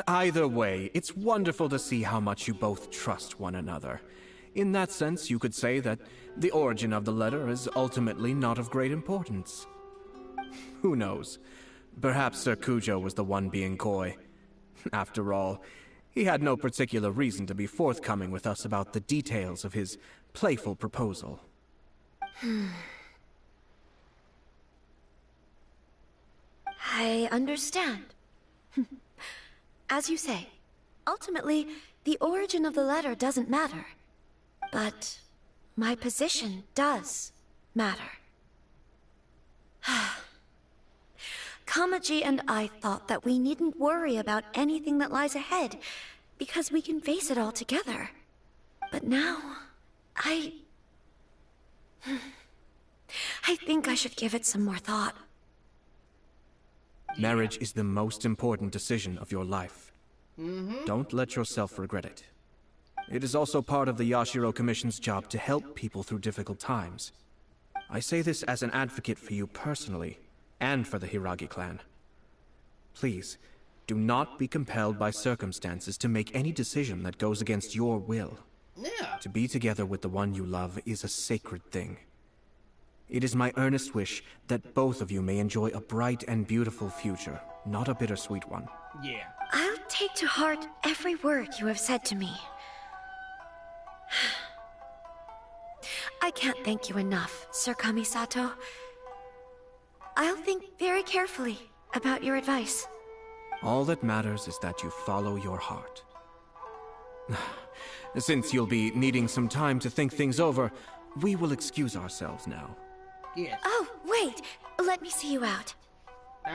Either way, it's wonderful to see how much you both trust one another. In that sense, you could say that the origin of the letter is ultimately not of great importance. Who knows? Perhaps Sir Kujo was the one being coy. After all, he had no particular reason to be forthcoming with us about the details of his playful proposal. I understand. As you say, ultimately, the origin of the letter doesn't matter. But my position does matter. Kamaji and I thought that we needn't worry about anything that lies ahead, because we can face it all together. But now, I think I should give it some more thought. Marriage is the most important decision of your life. Don't let yourself regret it. It is also part of the Yashiro Commission's job to help people through difficult times. I say this as an advocate for you personally, and for the Hiragi clan. Please, do not be compelled by circumstances to make any decision that goes against your will. Yeah. To be together with the one you love is a sacred thing. It is my earnest wish that both of you may enjoy a bright and beautiful future, not a bittersweet one. Yeah. I'll take to heart every word you have said to me. I can't thank you enough, Sir Kamisato. I'll think very carefully about your advice. All that matters is that you follow your heart. Since you'll be needing some time to think things over, we will excuse ourselves now. Yes. Oh, wait! Let me see you out.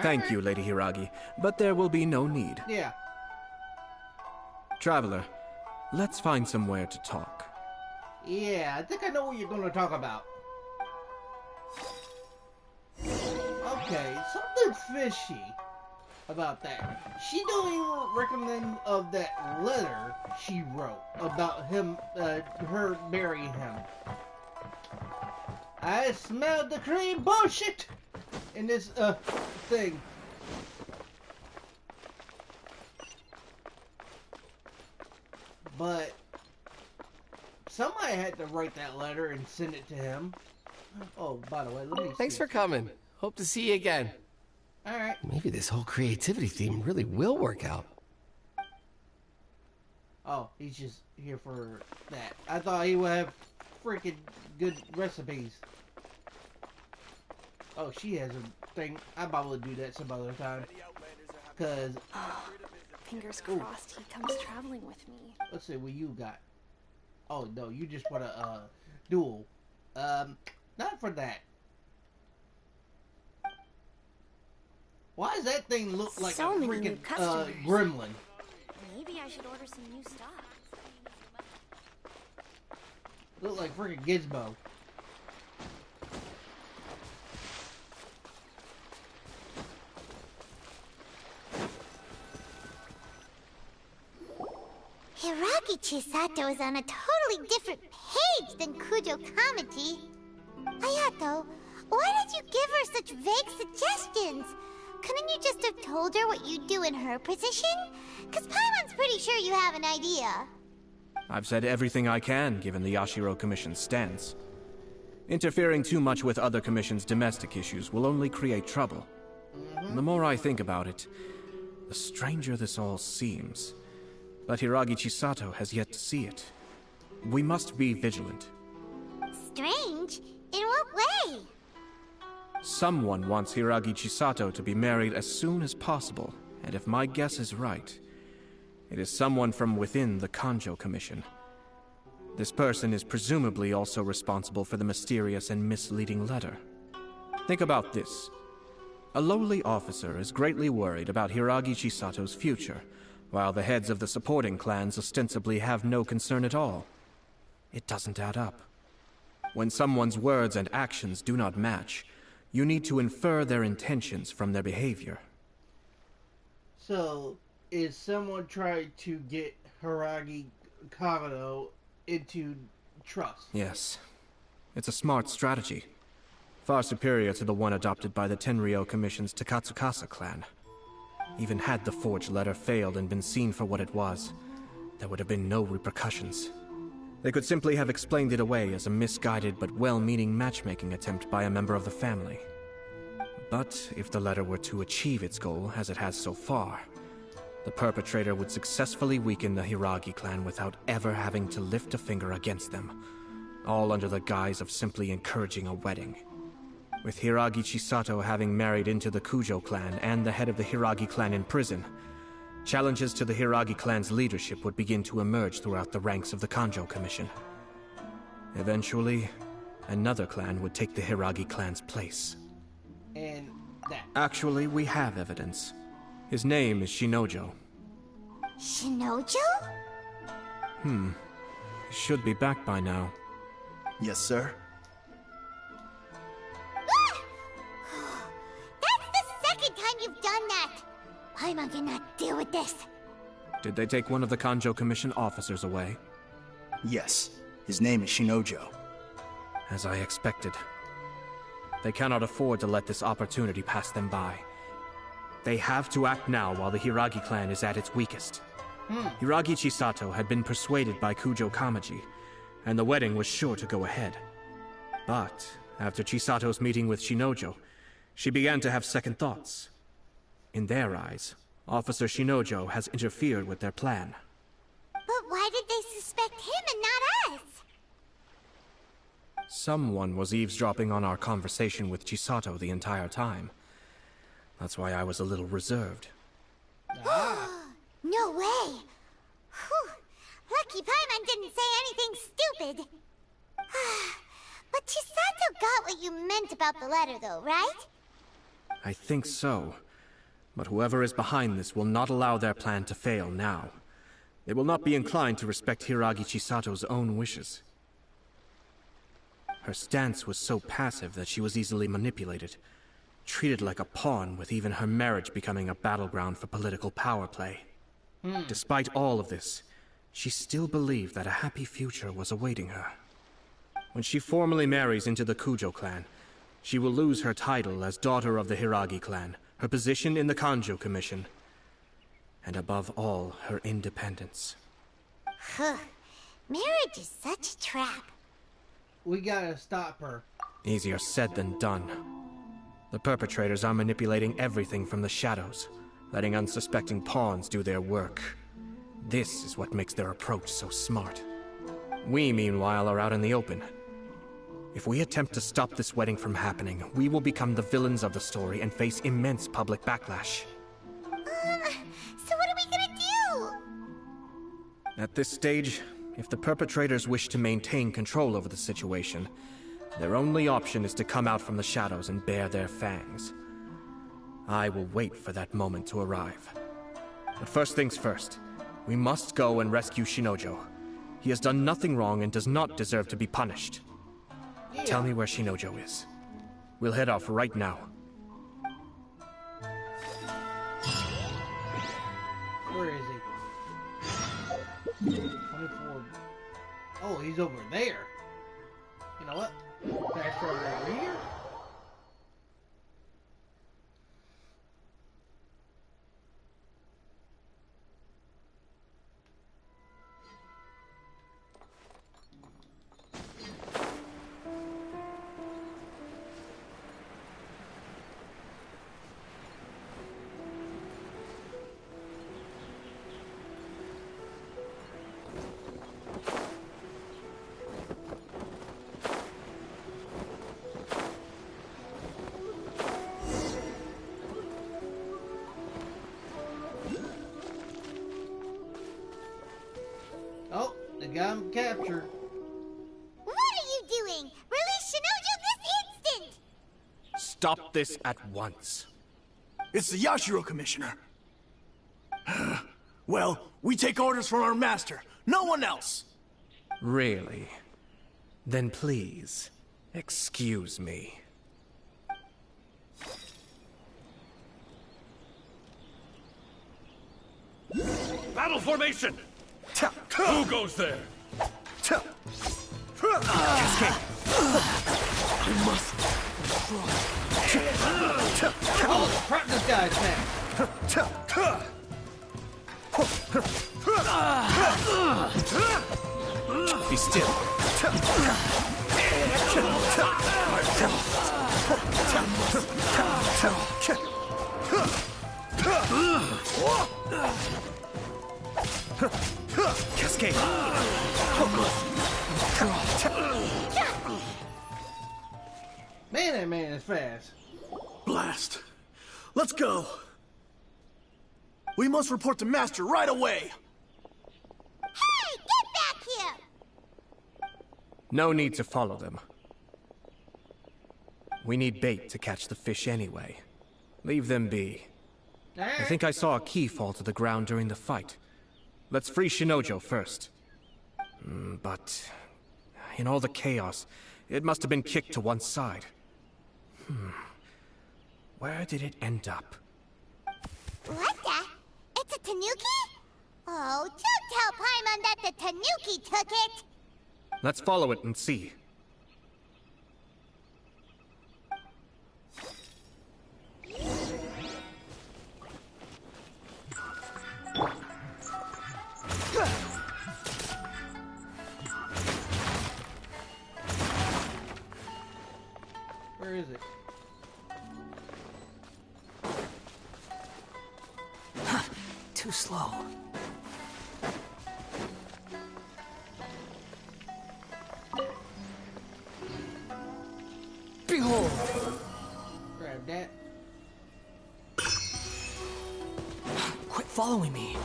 Thank you, Lady Hiragi, but there will be no need. Yeah. Traveler, let's find somewhere to talk. Yeah, I think I know what you're going to talk about. Okay, something fishy about that. She don't even recommend of that letter she wrote about him, her marrying him. I smelled the cream bullshit in this, thing. But somebody had to write that letter and send it to him. Oh, by the way, let me see. Thanks for coming. Hope to see you again. Alright. Maybe this whole creativity theme really will work out. Oh, he's just here for that. I thought he would have freaking good recipes. Oh, she has a thing. I'll probably do that some other time. Cause fingers crossed he comes traveling with me. Let's see what you got. Oh no, you just want a duel. Not for that. Why does that thing look like So a many new freaking customers. gremlin? Maybe I should order some new stuff. Look like freaking Gizmo. Hiragi Chisato is on a totally different page than Kujo Kamiti. Ayato, why did you give her such vague suggestions? Couldn't you just have told her what you'd do in her position? Because Paimon's pretty sure you have an idea. I've said everything I can, given the Yashiro Commission's stance. Interfering too much with other commissions' domestic issues will only create trouble. The more I think about it, the stranger this all seems. But Hiragi Chisato has yet to see it. We must be vigilant. Strange? In what way? Someone wants Hiragi Chisato to be married as soon as possible, and if my guess is right, it is someone from within the Kanjo Commission. This person is presumably also responsible for the mysterious and misleading letter. Think about this. A lowly officer is greatly worried about Hiragi Chisato's future, while the heads of the supporting clans ostensibly have no concern at all. It doesn't add up. When someone's words and actions do not match, you need to infer their intentions from their behavior. So, is someone trying to get Hiragi Kagano into trust? Yes. It's a smart strategy. Far superior to the one adopted by the Tenryou Commission's Takatsukasa clan. Even had the forged letter failed and been seen for what it was, there would have been no repercussions. They could simply have explained it away as a misguided but well-meaning matchmaking attempt by a member of the family. But if the letter were to achieve its goal, as it has so far, the perpetrator would successfully weaken the Hiragi clan without ever having to lift a finger against them, all under the guise of simply encouraging a wedding. With Hiragi Chisato having married into the Kujo clan and the head of the Hiragi clan in prison, challenges to the Hiragi clan's leadership would begin to emerge throughout the ranks of the Kanjo Commission. Eventually, another clan would take the Hiragi clan's place. And that. Actually, we have evidence. His name is Shinojo. Shinojo? He should be back by now. Yes, sir. That's the second time you've done that! Paimon cannot deal with this. Did they take one of the Kanjo Commission officers away? Yes. His name is Shinojo. As I expected. They cannot afford to let this opportunity pass them by. They have to act now while the Hiragi clan is at its weakest. Hiragi Chisato had been persuaded by Kujo Kamaji, and the wedding was sure to go ahead. But, after Chisato's meeting with Shinojo, she began to have second thoughts. In their eyes, Officer Shinojo has interfered with their plan. But why did they suspect him and not us? Someone was eavesdropping on our conversation with Chisato the entire time. That's why I was a little reserved. No way! Whew. Lucky Paimon didn't say anything stupid. But Chisato got what you meant about the letter though, right? I think so. But whoever is behind this will not allow their plan to fail now. They will not be inclined to respect Hiragi Chisato's own wishes. Her stance was so passive that she was easily manipulated, treated like a pawn, with even her marriage becoming a battleground for political power play. Despite all of this, she still believed that a happy future was awaiting her. When she formally marries into the Kujo clan, she will lose her title as daughter of the Hiragi clan, her position in the Kanjo Commission, and above all, her independence. Marriage is such a trap. We gotta stop her. Easier said than done. The perpetrators are manipulating everything from the shadows, letting unsuspecting pawns do their work. This is what makes their approach so smart. We, meanwhile, are out in the open. If we attempt to stop this wedding from happening, we will become the villains of the story and face immense public backlash. So what are we gonna do? At this stage, if the perpetrators wish to maintain control over the situation, their only option is to come out from the shadows and bare their fangs. I will wait for that moment to arrive. But first things first, we must go and rescue Shinojo. He has done nothing wrong and does not deserve to be punished. Tell me where Shinojo is. We'll head off right now. Where is he? 24. Oh, he's over there. You know what? Fast travel over here. Oh, they got him captured. What are you doing? Release Shinojo this instant! Stop this at once. It's the Yashiro Commissioner. Well, we take orders from our master. No one else. Really? Then please, excuse me. Battle formation! Who goes there? Cascade. I must. Oh, crap! This guy's back. Be still. Cascade. Man, that man is fast. Blast. Let's go. We must report to Master right away. Hey, get back here! No need to follow them. We need bait to catch the fish anyway. Leave them be. I think I saw a key fall to the ground during the fight. Let's free Shinojo first. But In all the chaos, it must have been kicked to one side. Where did it end up? What the? It's a tanuki? Oh, don't tell Paimon that the tanuki took it! Let's follow it and see. Where is it? Too slow. Behold! Grab that. Quit following me.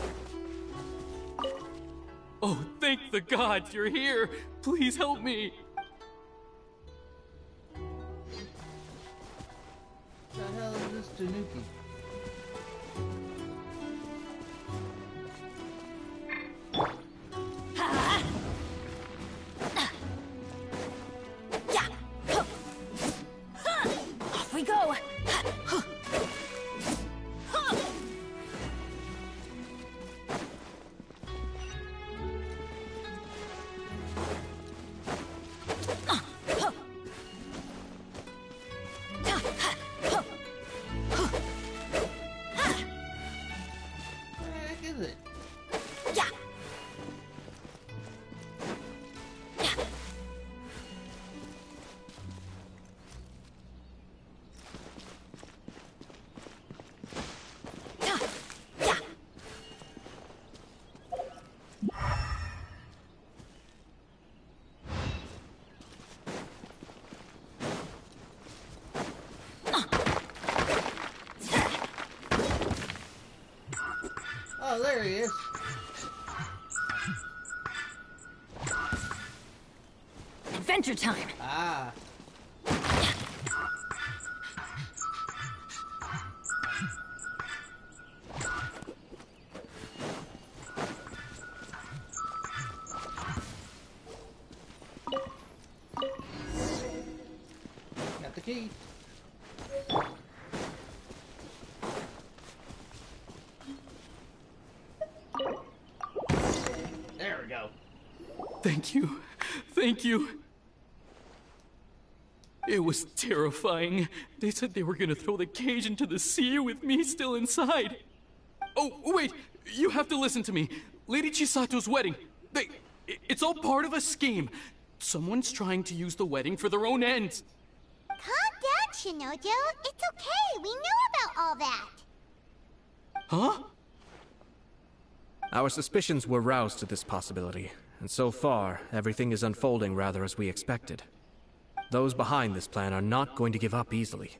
Oh, thank the gods you're here! Please help me! What the hell is this tanuki? Off we go! Where the heck is it? Oh, there he is. Adventure time! Ah. Got the key. There we go. Thank you. Thank you. It was terrifying. They said they were gonna throw the cage into the sea with me still inside. Oh, wait! You have to listen to me. Lady Chisato's wedding. It's all part of a scheme. Someone's trying to use the wedding for their own ends. Calm down, Shinojo. It's okay. We knew about all that. Huh? Our suspicions were roused to this possibility, and so far, everything is unfolding rather as we expected. Those behind this plan are not going to give up easily.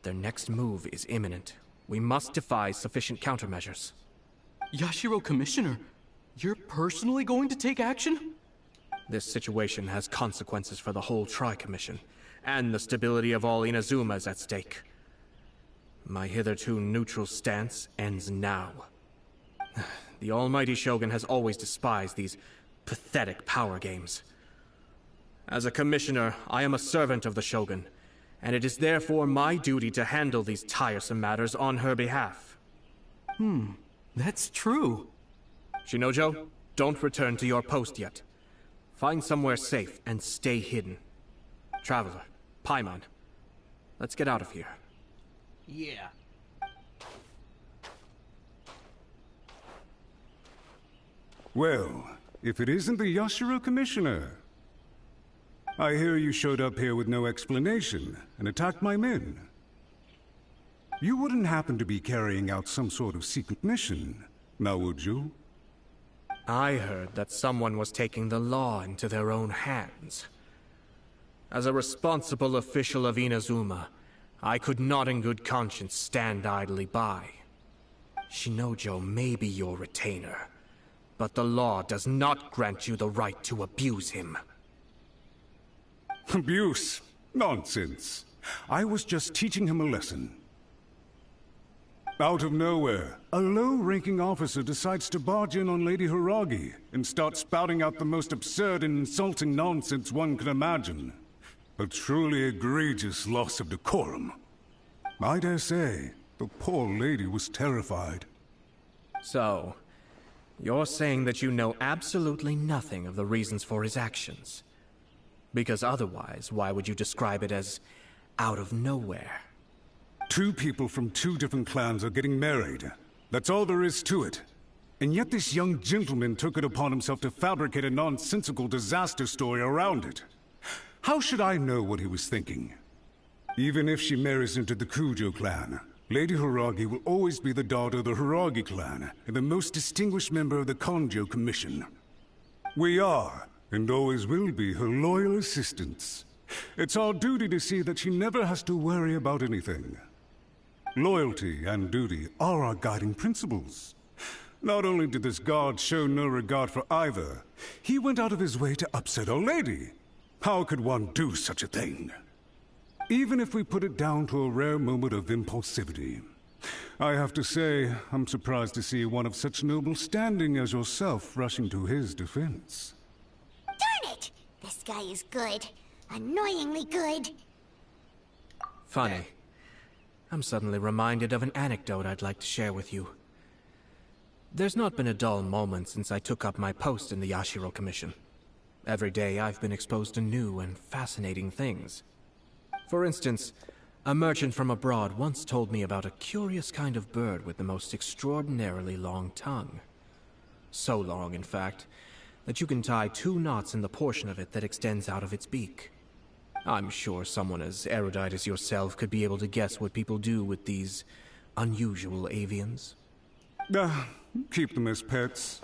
Their next move is imminent. We must devise sufficient countermeasures. Yashiro Commissioner, you're personally going to take action? This situation has consequences for the whole Tri-Commission, and the stability of all Inazuma is at stake. My hitherto neutral stance ends now. The almighty Shogun has always despised these pathetic power games. As a commissioner, I am a servant of the Shogun, and it is therefore my duty to handle these tiresome matters on her behalf. That's true. Shinojo, don't return to your post yet. Find somewhere safe and stay hidden. Traveler, Paimon, let's get out of here. Yeah. Well, if it isn't the Yashiro Commissioner. I hear you showed up here with no explanation and attacked my men. You wouldn't happen to be carrying out some sort of secret mission, now would you? I heard that someone was taking the law into their own hands. As a responsible official of Inazuma, I could not in good conscience stand idly by. Shinojo may be your retainer, but the law does not grant you the right to abuse him. Abuse? Nonsense. I was just teaching him a lesson. Out of nowhere, a low-ranking officer decides to barge in on Lady Hiragi and start spouting out the most absurd and insulting nonsense one can imagine. A truly egregious loss of decorum. I dare say, the poor lady was terrified. So, you're saying that you know absolutely nothing of the reasons for his actions? Because otherwise, why would you describe it as out of nowhere? Two people from two different clans are getting married. That's all there is to it. And yet this young gentleman took it upon himself to fabricate a nonsensical disaster story around it. How should I know what he was thinking? Even if she marries into the Kujo clan, Lady Hiragi will always be the daughter of the Hiragi clan and the most distinguished member of the Kanjo Commission. We are, and always will be, her loyal assistants. It's our duty to see that she never has to worry about anything. Loyalty and duty are our guiding principles. Not only did this guard show no regard for either, he went out of his way to upset our lady. How could one do such a thing? Even if we put it down to a rare moment of impulsivity. I have to say, I'm surprised to see one of such noble standing as yourself rushing to his defense. Darn it! This guy is good. Annoyingly good. Funny. I'm suddenly reminded of an anecdote I'd like to share with you. There's not been a dull moment since I took up my post in the Yashiro Commission. Every day I've been exposed to new and fascinating things. For instance, a merchant from abroad once told me about a curious kind of bird with the most extraordinarily long tongue. So long, in fact, that you can tie 2 knots in the portion of it that extends out of its beak. I'm sure someone as erudite as yourself could be able to guess what people do with these unusual avians. Keep them as pets.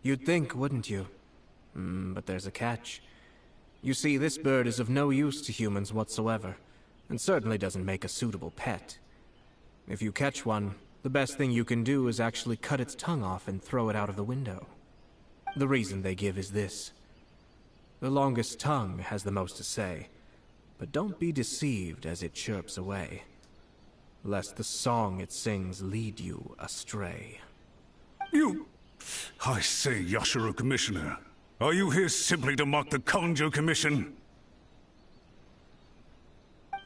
You'd think, wouldn't you? But there's a catch. You see, this bird is of no use to humans whatsoever, and certainly doesn't make a suitable pet. If you catch one, the best thing you can do is actually cut its tongue off and throw it out of the window. The reason they give is this. The longest tongue has the most to say, but don't be deceived as it chirps away, lest the song it sings lead you astray. I say, Yashiro Commissioner, are you here simply to mock the Kanjo Commission?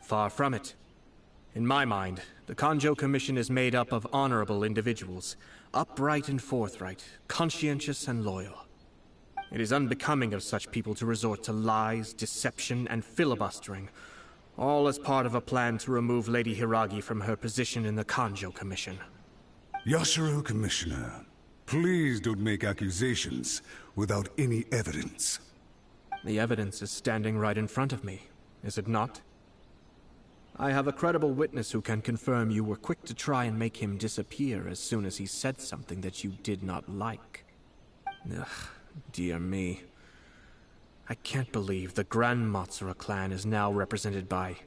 Far from it. In my mind, the Kanjo Commission is made up of honorable individuals, upright and forthright, conscientious and loyal. It is unbecoming of such people to resort to lies, deception, and filibustering, all as part of a plan to remove Lady Hiragi from her position in the Kanjo Commission. Yashiro Commissioner, please don't make accusations without any evidence. The evidence is standing right in front of me, is it not? I have a credible witness who can confirm you were quick to try and make him disappear as soon as he said something that you did not like. Ugh, dear me. I can't believe the Grand Matsura clan is now represented by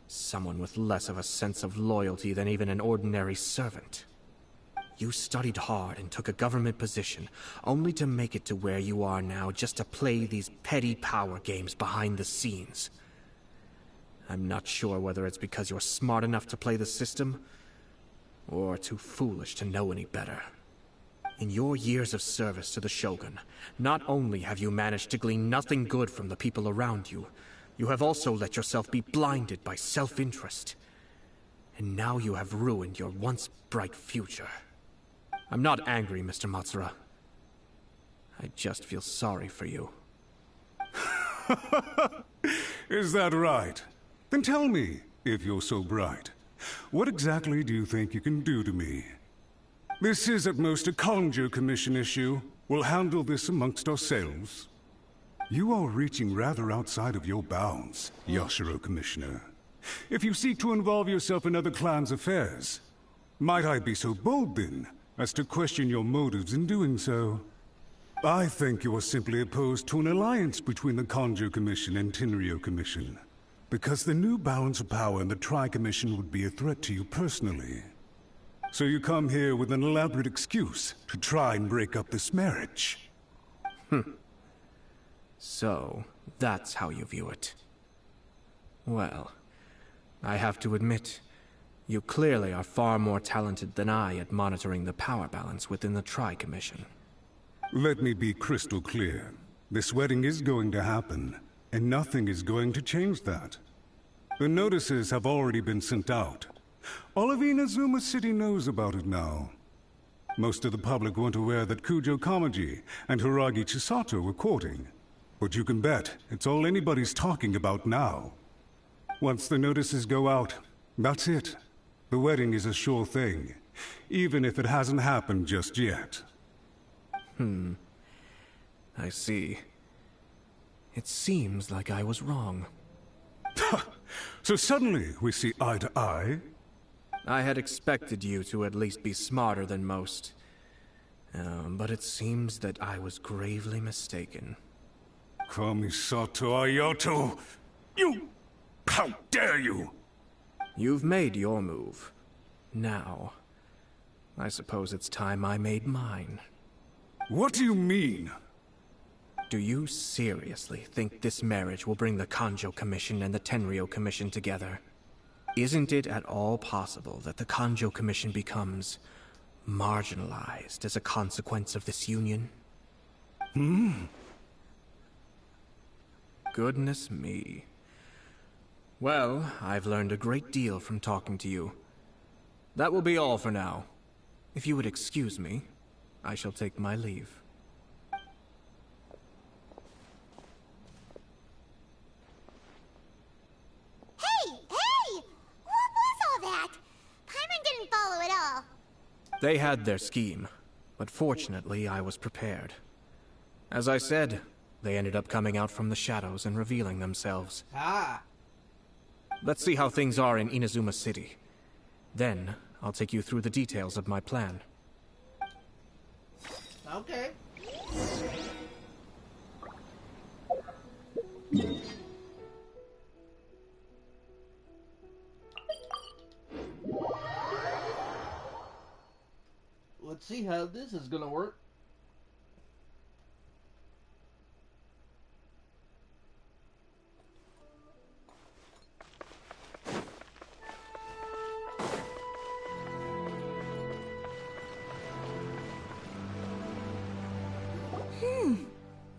someone with less of a sense of loyalty than even an ordinary servant. You studied hard and took a government position, only to make it to where you are now just to play these petty power games behind the scenes. I'm not sure whether it's because you're smart enough to play the system, or too foolish to know any better. In your years of service to the Shogun, not only have you managed to glean nothing good from the people around you, you have also let yourself be blinded by self-interest. And now you have ruined your once bright future. I'm not angry, Mr. Matsura. I just feel sorry for you. Is that right? Then tell me, if you're so bright, what exactly do you think you can do to me? This is at most a Kanjo Commission issue. We'll handle this amongst ourselves. You are reaching rather outside of your bounds, Yashiro Commissioner. If you seek to involve yourself in other clans' affairs, might I be so bold then, as to question your motives in doing so? I think you are simply opposed to an alliance between the Kanjo Commission and Tenryo Commission, because the new balance of power in the Tri-Commission would be a threat to you personally. So you come here with an elaborate excuse to try and break up this marriage. So, that's how you view it. Well, I have to admit, you clearly are far more talented than I at monitoring the power balance within the Tri-Commission. Let me be crystal clear. This wedding is going to happen, and nothing is going to change that. The notices have already been sent out. All of Inazuma City knows about it now. Most of the public weren't aware that Kujo Kamaji and Hiragi Chisato were courting. But you can bet it's all anybody's talking about now. Once the notices go out, that's it. The wedding is a sure thing, even if it hasn't happened just yet. I see. It seems like I was wrong. So suddenly we see eye to eye? I had expected you to at least be smarter than most. But it seems that I was gravely mistaken. Kamisato Ayato! You! How dare you! You've made your move. Now, I suppose it's time I made mine. What do you mean? Do you seriously think this marriage will bring the Kanjo Commission and the Tenryou Commission together? Isn't it at all possible that the Kanjo Commission becomes marginalized as a consequence of this union? Goodness me. Well, I've learned a great deal from talking to you. That will be all for now. If you would excuse me, I shall take my leave. Hey! What was all that? Paimon didn't follow at all. They had their scheme, but fortunately I was prepared. As I said, they ended up coming out from the shadows and revealing themselves. Let's see how things are in Inazuma City. Then, I'll take you through the details of my plan. Okay. Let's see how this is gonna work.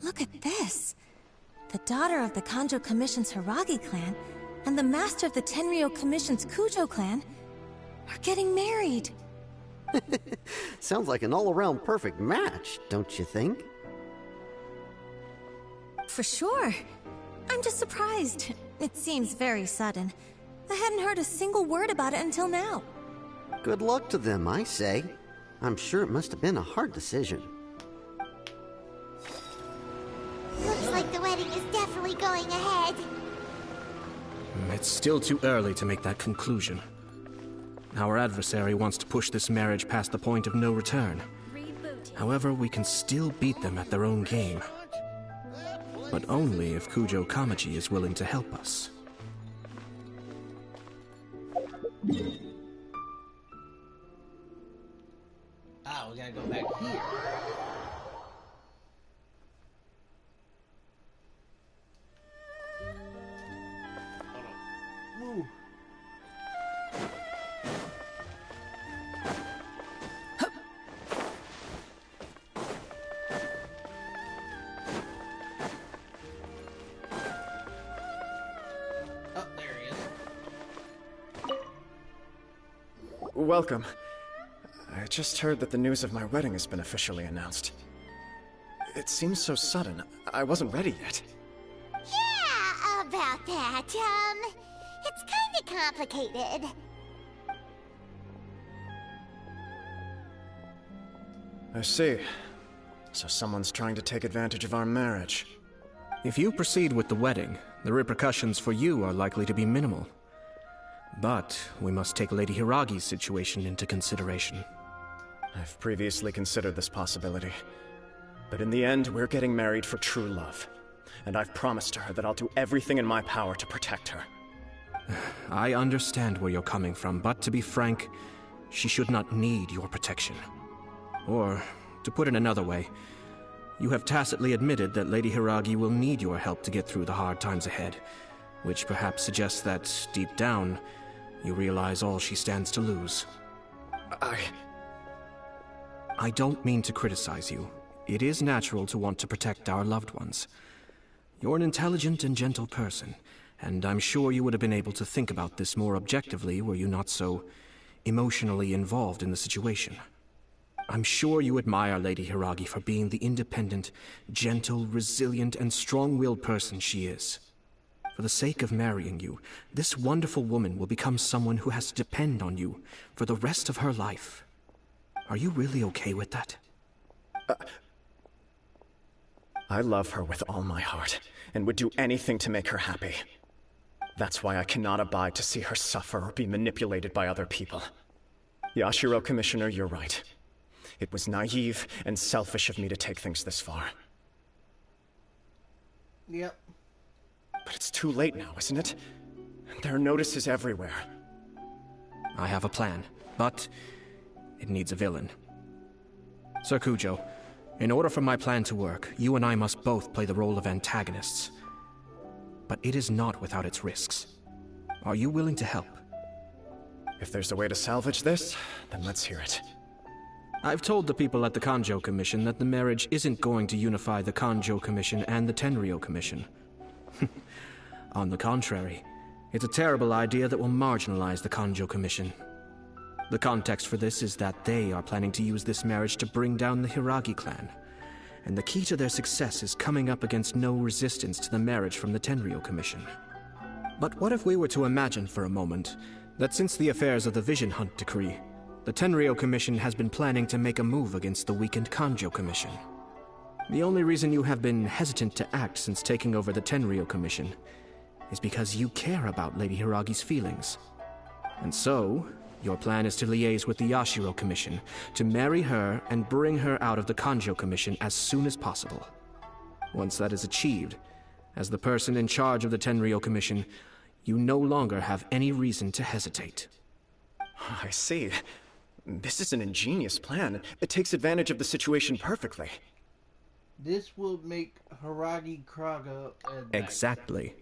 Look at this. The daughter of the Kanjo Commission's Hiragi clan and the master of the Tenryou Commission's Kujo clan are getting married. Sounds like an all-around perfect match, don't you think? For sure. I'm just surprised. It seems very sudden. I hadn't heard a single word about it until now. Good luck to them, I say. I'm sure it must have been a hard decision. Looks like the wedding is definitely going ahead. It's still too early to make that conclusion. Our adversary wants to push this marriage past the point of no return. However, we can still beat them at their own game. But only if Kujo Kamaji is willing to help us. We gotta go back here. Move. Oh, there he is. Welcome. I just heard that the news of my wedding has been officially announced. It seems so sudden. I wasn't ready yet. Yeah, about that. It's kinda complicated. I see. So someone's trying to take advantage of our marriage. If you proceed with the wedding, the repercussions for you are likely to be minimal. But we must take Lady Hiragi's situation into consideration. I've previously considered this possibility. But in the end, we're getting married for true love. And I've promised her that I'll do everything in my power to protect her. I understand where you're coming from, but to be frank, she should not need your protection. Or, to put it another way, you have tacitly admitted that Lady Hiragi will need your help to get through the hard times ahead. which perhaps suggests that, deep down, you realize all she stands to lose. I don't mean to criticize you. It is natural to want to protect our loved ones. You're an intelligent and gentle person, and I'm sure you would have been able to think about this more objectively were you not so emotionally involved in the situation. I'm sure you admire Lady Hiragi for being the independent, gentle, resilient, and strong-willed person she is. For the sake of marrying you, this wonderful woman will become someone who has to depend on you for the rest of her life. Are you really okay with that? I love her with all my heart, and would do anything to make her happy. That's why I cannot abide to see her suffer or be manipulated by other people. Yashiro, Commissioner, you're right. It was naive and selfish of me to take things this far. Yep. But it's too late now, isn't it? There are notices everywhere. I have a plan, but it needs a villain. Sir Kujo, in order for my plan to work, you and I must both play the role of antagonists. But it is not without its risks. Are you willing to help? If there's a way to salvage this, then let's hear it. I've told the people at the Kanjo Commission that the marriage isn't going to unify the Kanjo Commission and the Tenryou Commission. On the contrary, it's a terrible idea that will marginalize the Kanjo Commission. The context for this is that they are planning to use this marriage to bring down the Hiragi clan. And the key to their success is coming up against no resistance to the marriage from the Tenryou Commission. But what if we were to imagine for a moment that since the affairs of the Vision Hunt Decree, the Tenryou Commission has been planning to make a move against the weakened Kanjo Commission? The only reason you have been hesitant to act since taking over the Tenryou Commission is because you care about Lady Hiragi's feelings. And so, your plan is to liaise with the Yashiro Commission, to marry her and bring her out of the Kanjo Commission as soon as possible. Once that is achieved, as the person in charge of the Tenryou Commission, you no longer have any reason to hesitate. I see. This is an ingenious plan. It takes advantage of the situation perfectly. This will make Hiragi Kraga... Exactly.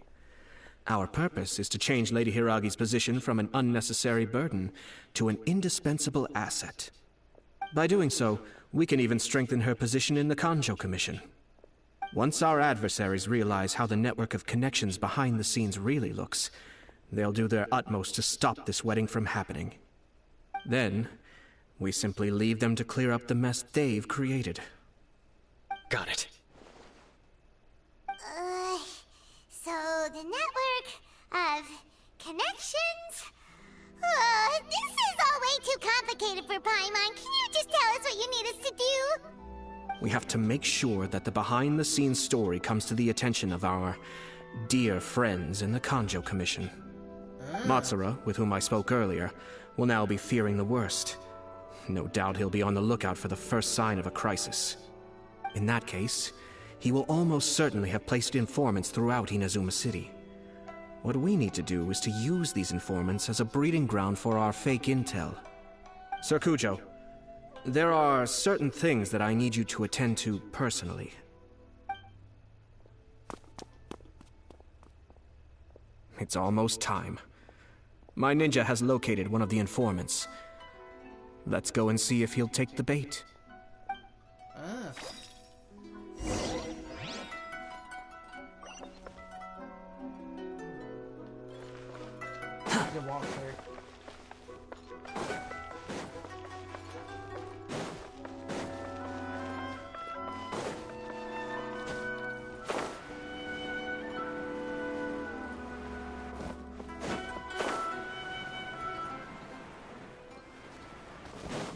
Our purpose is to change Lady Hiragi's position from an unnecessary burden to an indispensable asset. By doing so, we can even strengthen her position in the Kanjo Commission. Once our adversaries realize how the network of connections behind the scenes really looks, they'll do their utmost to stop this wedding from happening. Then, we simply leave them to clear up the mess they've created. Got it. So the network of connections? This is all way too complicated for Paimon. Can you just tell us what you need us to do? We have to make sure that the behind-the-scenes story comes to the attention of our dear friends in the Kanjo Commission. Matsura, with whom I spoke earlier, will now be fearing the worst. No doubt he'll be on the lookout for the first sign of a crisis. In that case, he will almost certainly have placed informants throughout Inazuma City. What we need to do is to use these informants as a breeding ground for our fake intel. Sir Kujo, there are certain things that I need you to attend to personally. It's almost time. My ninja has located one of the informants. Let's go and see if he'll take the bait.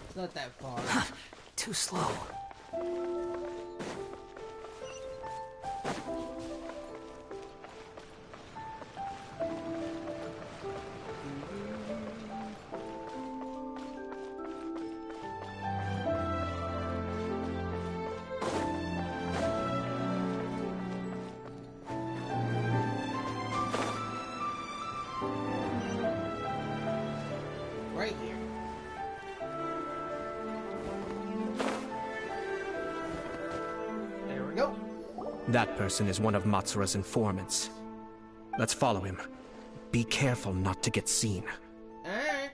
It's not that far. Too slow. Right here. There we go. That person is one of Matsura's informants. Let's follow him. Be careful not to get seen. Alright.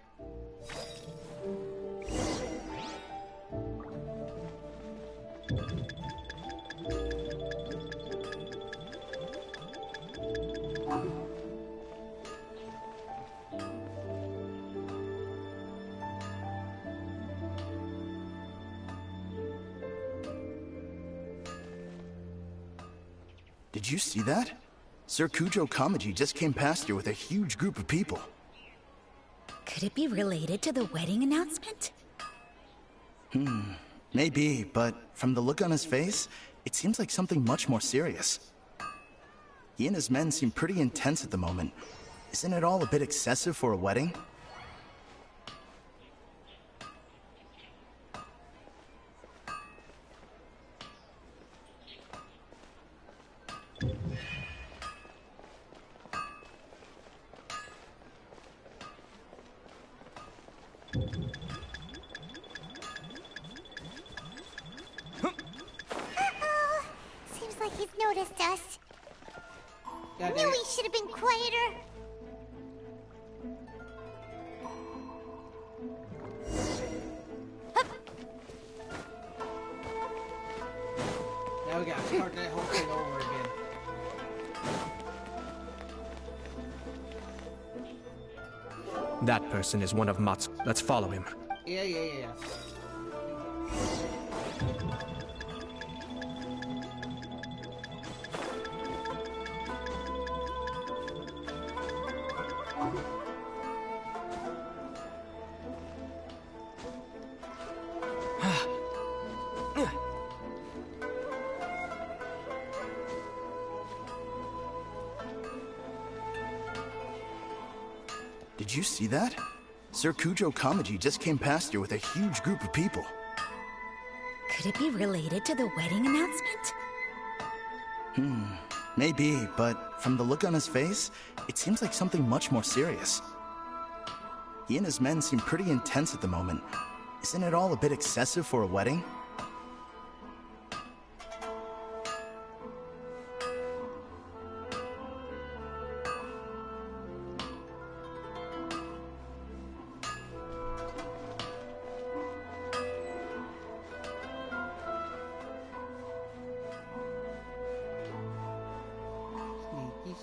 Did you see that? Sir Kujo Kamaji just came past here with a huge group of people. Could it be related to the wedding announcement? Maybe, but from the look on his face, it seems like something much more serious. He and his men seem pretty intense at the moment. Isn't it all a bit excessive for a wedding? Seems like he's noticed us. God Knew damn it. we should have been quieter. Now we gotta start that whole thing over again. That person is one of Mat's. Let's follow him. Yeah. Did you see that? Sir Kujo Kamaji just came past here with a huge group of people. Could it be related to the wedding announcement? Maybe, but from the look on his face, it seems like something much more serious. He and his men seem pretty intense at the moment. Isn't it all a bit excessive for a wedding?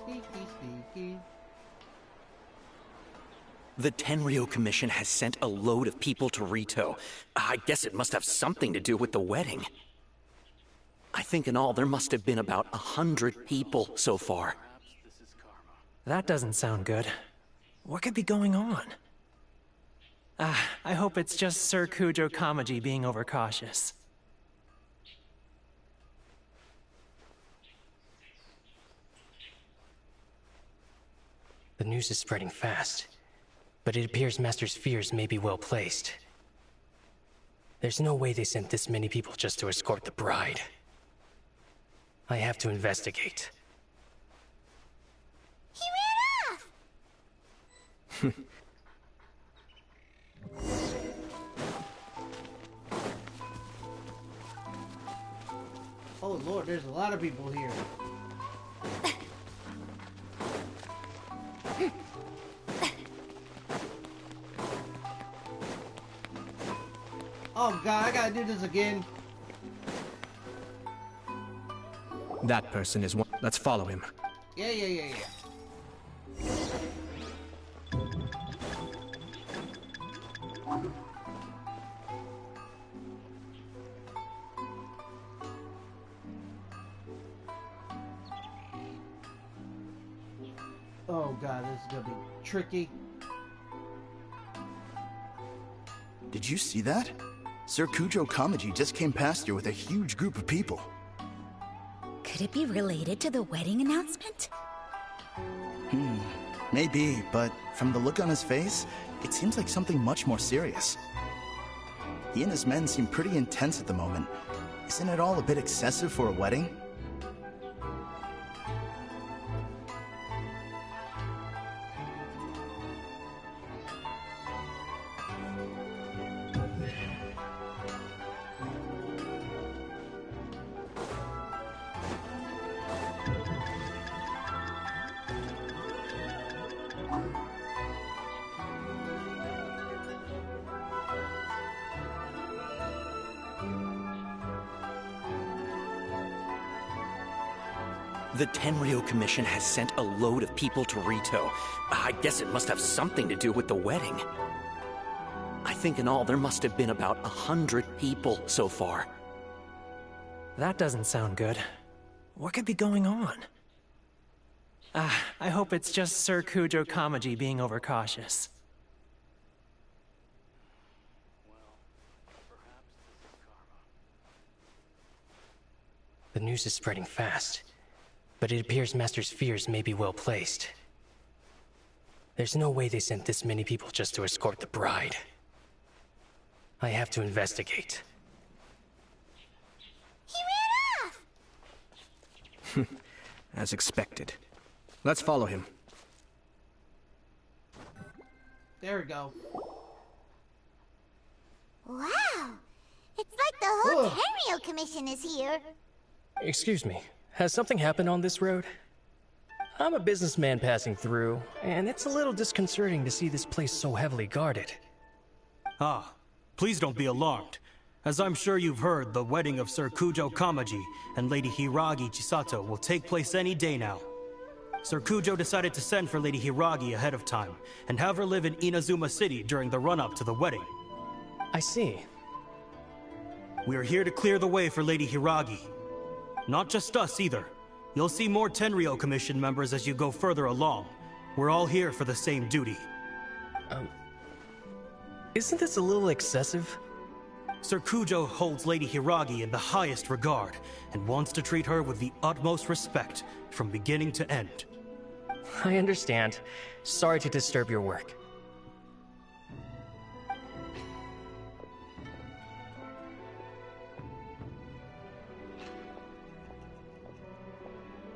Sneaky. The Tenryo Commission has sent a load of people to Rito. I guess it must have something to do with the wedding. I think in all there must have been about 100 people so far. That doesn't sound good. What could be going on? I hope it's just Sir Kujo Kamaji being overcautious. The news is spreading fast, but it appears Master's fears may be well placed. There's no way they sent this many people just to escort the bride. I have to investigate. He ran off! Oh Lord, there's a lot of people here. Oh God, I gotta do this again. That person is one. Let's follow him. Yeah. Oh God, this is gonna be tricky. Did you see that? Sir Kujo Kamaji just came past here with a huge group of people. Could it be related to the wedding announcement? Maybe, but from the look on his face, it seems like something much more serious. He and his men seem pretty intense at the moment. Isn't it all a bit excessive for a wedding? The Tenryo Commission has sent a load of people to Rito. I guess it must have something to do with the wedding. I think in all there must have been about 100 people so far. That doesn't sound good. What could be going on? I hope it's just Sir Kujo Kamaji being overcautious. The news is spreading fast, but it appears Master's fears may be well placed. There's no way they sent this many people just to escort the bride. I have to investigate. He ran off! As expected. Let's follow him. There we go. Wow! It's like the whole Tenryo Commission is here. Excuse me, has something happened on this road? I'm a businessman passing through, and it's a little disconcerting to see this place so heavily guarded. Ah, please don't be alarmed. As I'm sure you've heard, the wedding of Sir Kujo Kamaji and Lady Hiragi Chisato will take place any day now. Sir Kujo decided to send for Lady Hiragi ahead of time, and have her live in Inazuma City during the run-up to the wedding. I see. We are here to clear the way for Lady Hiragi. Not just us, either. You'll see more Tenryo Commission members as you go further along. We're all here for the same duty. Isn't this a little excessive? Sir Kujo holds Lady Hiragi in the highest regard, and wants to treat her with the utmost respect, from beginning to end. I understand. Sorry to disturb your work.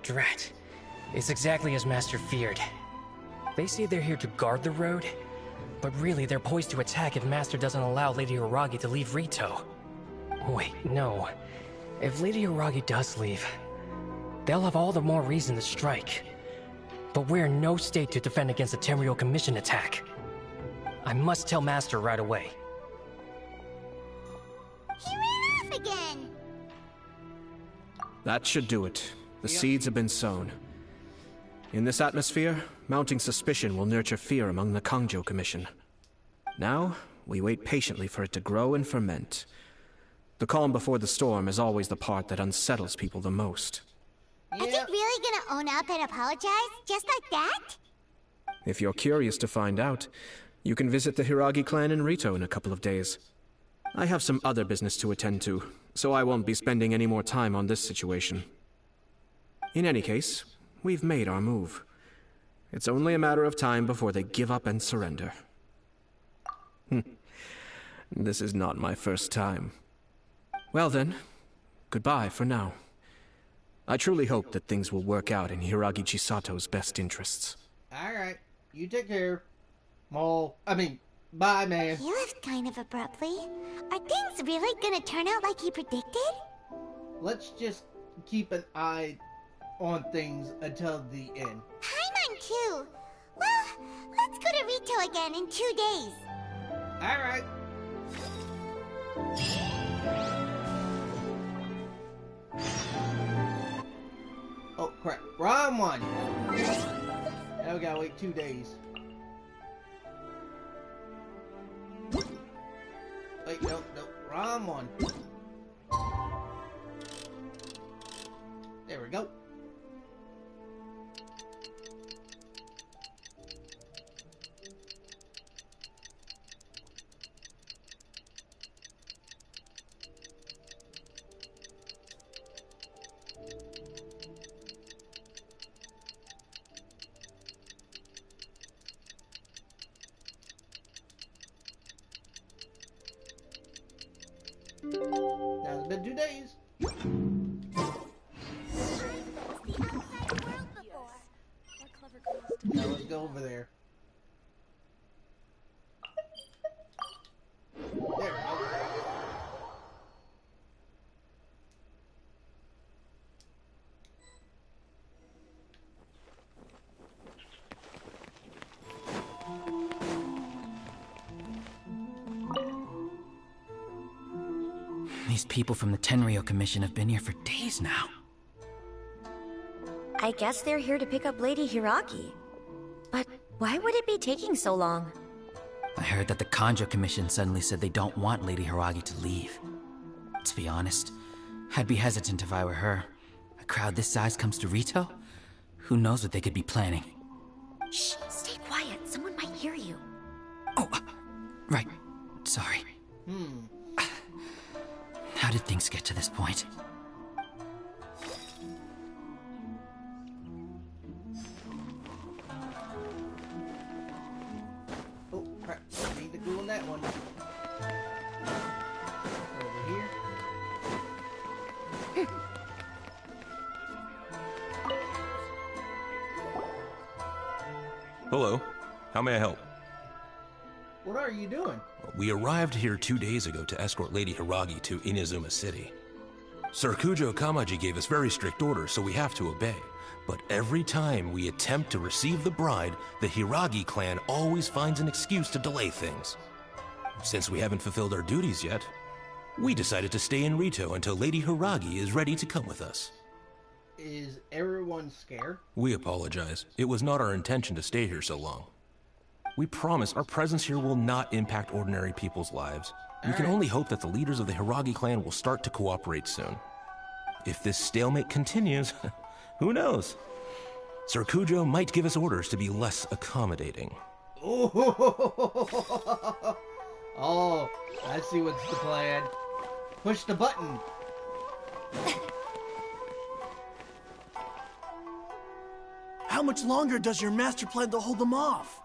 Drat. It's exactly as Master feared. They say they're here to guard the road, but really they're poised to attack if Master doesn't allow Lady Hiragi to leave Rito. Wait, no. If Lady Hiragi does leave, they'll have all the more reason to strike. But we're in no state to defend against a Tenryo Commission attack. I must tell Master right away. He ran off again! That should do it. The seeds have been sown. In this atmosphere, mounting suspicion will nurture fear among the Kangjo Commission. Now, we wait patiently for it to grow and ferment. The calm before the storm is always the part that unsettles people the most. Is he really gonna own up and apologize? Just like that? If you're curious to find out, you can visit the Hiragi clan in Rito in a couple of days. I have some other business to attend to, so I won't be spending any more time on this situation. In any case, we've made our move. It's only a matter of time before they give up and surrender. This is not my first time. Well then, goodbye for now. I truly hope that things will work out in Hiragi Chisato's best interests. Alright, you take care. Bye, man. He left kind of abruptly. Are things really gonna turn out like he predicted? Let's just keep an eye on things until the end. Paimon too. Well, let's go to Rito again in 2 days. Alright. Oh crap, wrong one. Now we gotta wait 2 days. Wait, no, wrong one. There we go. Now it's been 2 days. Now let's go over there. There we go. These people from the Tenryo Commission have been here for days now. I guess they're here to pick up Lady Hiragi. But why would it be taking so long? I heard that the Kanjo Commission suddenly said they don't want Lady Hiragi to leave. To be honest, I'd be hesitant if I were her. A crowd this size comes to Rito? Who knows what they could be planning? Shh, stay quiet. Someone might hear you. Right. Sorry. How did things get to this point? Oh, crap. I need to go on that one. Over here. Hello. How may I help? What are you doing? We arrived here 2 days ago to escort Lady Hiragi to Inazuma City. Sir Kujo Kamaji gave us very strict orders, so we have to obey. But every time we attempt to receive the bride, the Hiragi clan always finds an excuse to delay things. Since we haven't fulfilled our duties yet, we decided to stay in Rito until Lady Hiragi is ready to come with us. Is everyone scared? We apologize. It was not our intention to stay here so long. We promise our presence here will not impact ordinary people's lives. We can only hope that the leaders of the Hiragi clan will start to cooperate soon. If this stalemate continues, who knows? Sir Kujo might give us orders to be less accommodating. Oh, I see what's the plan. Push the button. How much longer does your master plan to hold them off?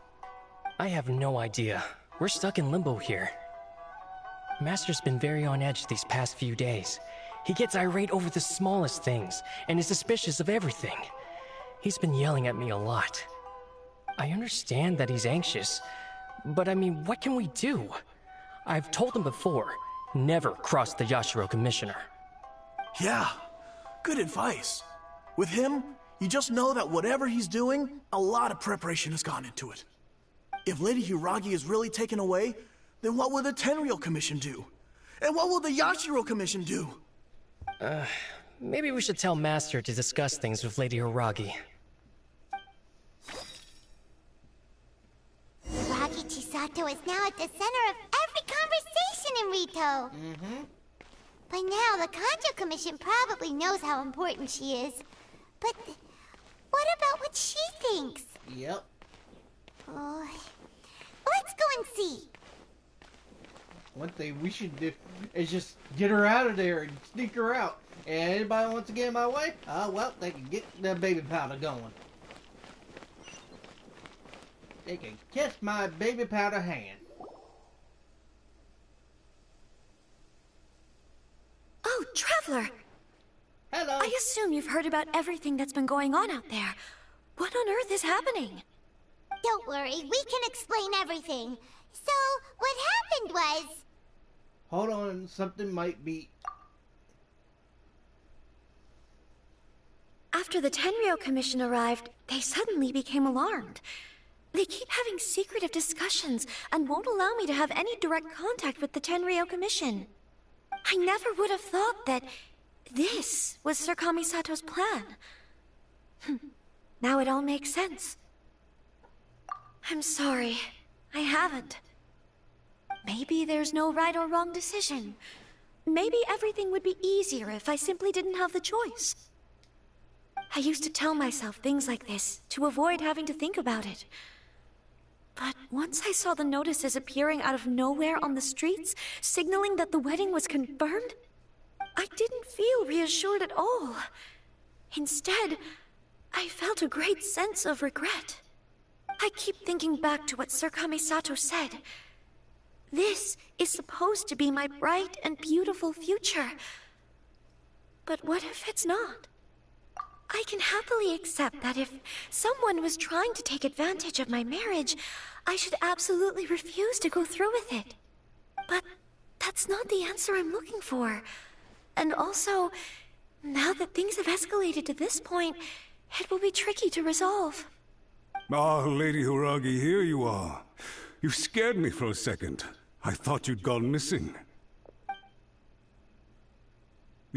I have no idea. We're stuck in limbo here. Master's been very on edge these past few days. He gets irate over the smallest things, and is suspicious of everything. He's been yelling at me a lot. I understand that he's anxious, but I mean, what can we do? I've told him before, never cross the Yashiro Commissioner. Yeah, good advice. With him, you just know that whatever he's doing, a lot of preparation has gone into it. If Lady Hiragi is really taken away, then what will the Tenryo Commission do? And what will the Yashiro Commission do? Maybe we should tell Master to discuss things with Lady Hiragi. Hiragi Chisato is now at the center of every conversation in Rito. By now, the Kanjo Commission probably knows how important she is. But what about what she thinks? Yep. Oh, let's go and see. One thing we should do is just get her out of there and sneak her out. And anybody wants to get in my way, well, they can get the baby powder going. They can kiss my baby powder hand. Oh, Traveler! Hello! I assume you've heard about everything that's been going on out there. What on earth is happening? Don't worry, we can explain everything. So, what happened was... Hold on, something might be... After the Tenryo Commission arrived, they suddenly became alarmed. They keep having secretive discussions and won't allow me to have any direct contact with the Tenryo Commission. I never would have thought that this was Sir Kamisato's plan. Now it all makes sense. I'm sorry. I haven't. Maybe there's no right or wrong decision. Maybe everything would be easier if I simply didn't have the choice. I used to tell myself things like this to avoid having to think about it. But once I saw the notices appearing out of nowhere on the streets, signaling that the wedding was confirmed, I didn't feel reassured at all. Instead, I felt a great sense of regret. I keep thinking back to what Sir Kamisato said. This is supposed to be my bright and beautiful future. But what if it's not? I can happily accept that if someone was trying to take advantage of my marriage, I should absolutely refuse to go through with it. But that's not the answer I'm looking for. And also, now that things have escalated to this point, it will be tricky to resolve. Ah, Lady Hiragi, here you are. You scared me for a second. I thought you'd gone missing.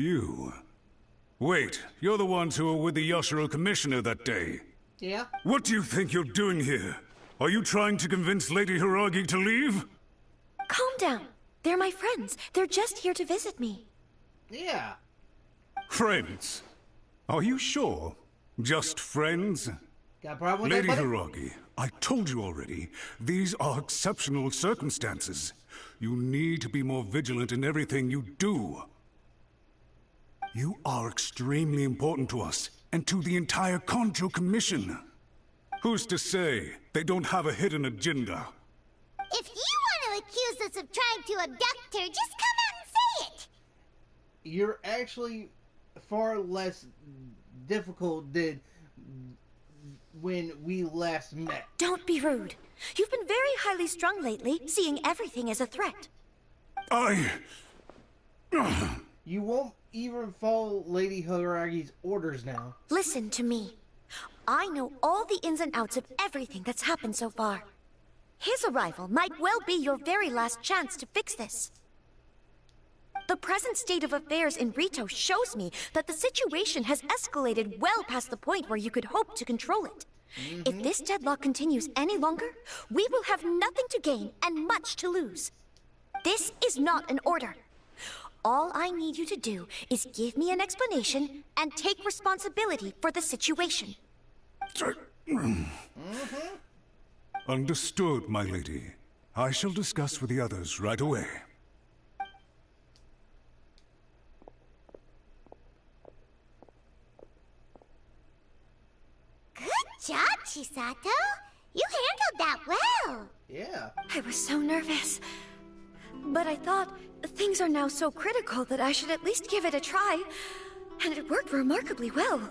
You. Wait, you're the ones who were with the Yashiro Commissioner that day. Yeah? What do you think you're doing here? Are you trying to convince Lady Hiragi to leave? Calm down. They're my friends. They're just here to visit me. Yeah. Friends? Are you sure? Just friends? Got a problem with Lady that, buddy? Hiragi, I told you already, these are exceptional circumstances. You need to be more vigilant in everything you do. You are extremely important to us, and to the entire Kanjo Commission. Who's to say they don't have a hidden agenda? If you want to accuse us of trying to abduct her, just come out and say it! You're actually far less difficult than when we last met. Don't be rude. You've been very highly strung lately, seeing everything as a threat. You won't even follow Lady Hiragi's orders now. Listen to me. I know all the ins and outs of everything that's happened so far. His arrival might well be your very last chance to fix this. The present state of affairs in Rito shows me that the situation has escalated well past the point where you could hope to control it. If this deadlock continues any longer, we will have nothing to gain and much to lose. This is not an order. All I need you to do is give me an explanation and take responsibility for the situation. Understood, my lady. I shall discuss with the others right away. Good job, Chisato. You handled that well. Yeah. I was so nervous. But I thought things are now so critical that I should at least give it a try. And it worked remarkably well.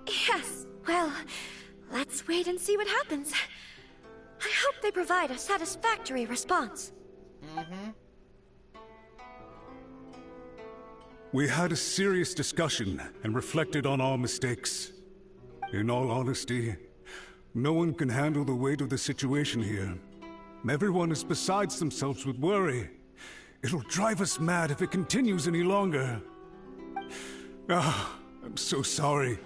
Yes, well, let's wait and see what happens. I hope they provide a satisfactory response. We had a serious discussion and reflected on our mistakes. In all honesty, no one can handle the weight of the situation here. Everyone is besides themselves with worry. It'll drive us mad if it continues any longer. I'm so sorry.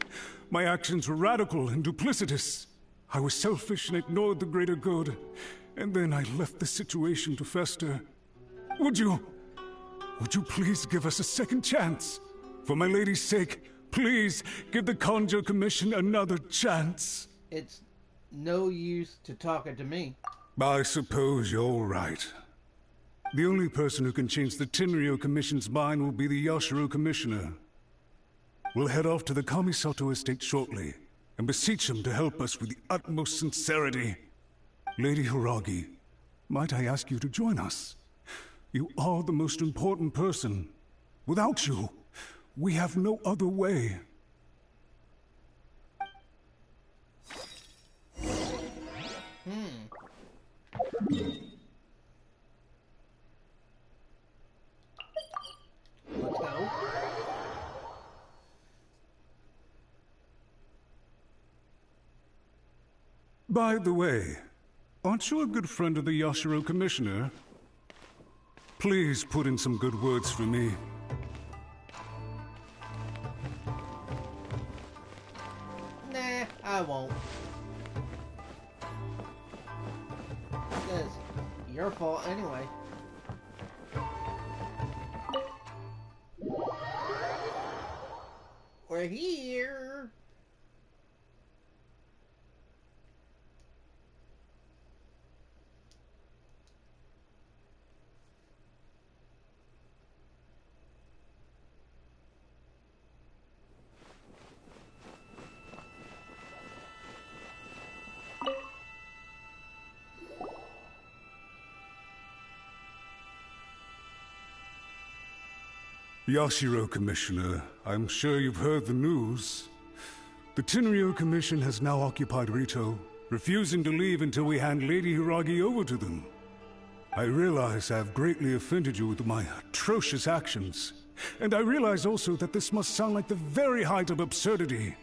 My actions were radical and duplicitous. I was selfish and ignored the greater good. And then I left the situation to fester. Would you please give us a second chance? For my lady's sake, please give the Kanjo Commission another chance. It's no use to talking to me. I suppose you're right. The only person who can change the Tenryo Commission's mind will be the Yashiro Commissioner. We'll head off to the Kamisato estate shortly and beseech him to help us with the utmost sincerity. Lady Hiragi, might I ask you to join us? You are the most important person. Without you, we have no other way. Let's go. By the way, aren't you a good friend of the Yashiro Commissioner? Please put in some good words for me. Nah, I won't. It's your fault anyway. We're here. Yashiro Commissioner, I'm sure you've heard the news. The Tenryo Commission has now occupied Rito, refusing to leave until we hand Lady Hiragi over to them. I realize I have greatly offended you with my atrocious actions, and I realize also that this must sound like the very height of absurdity.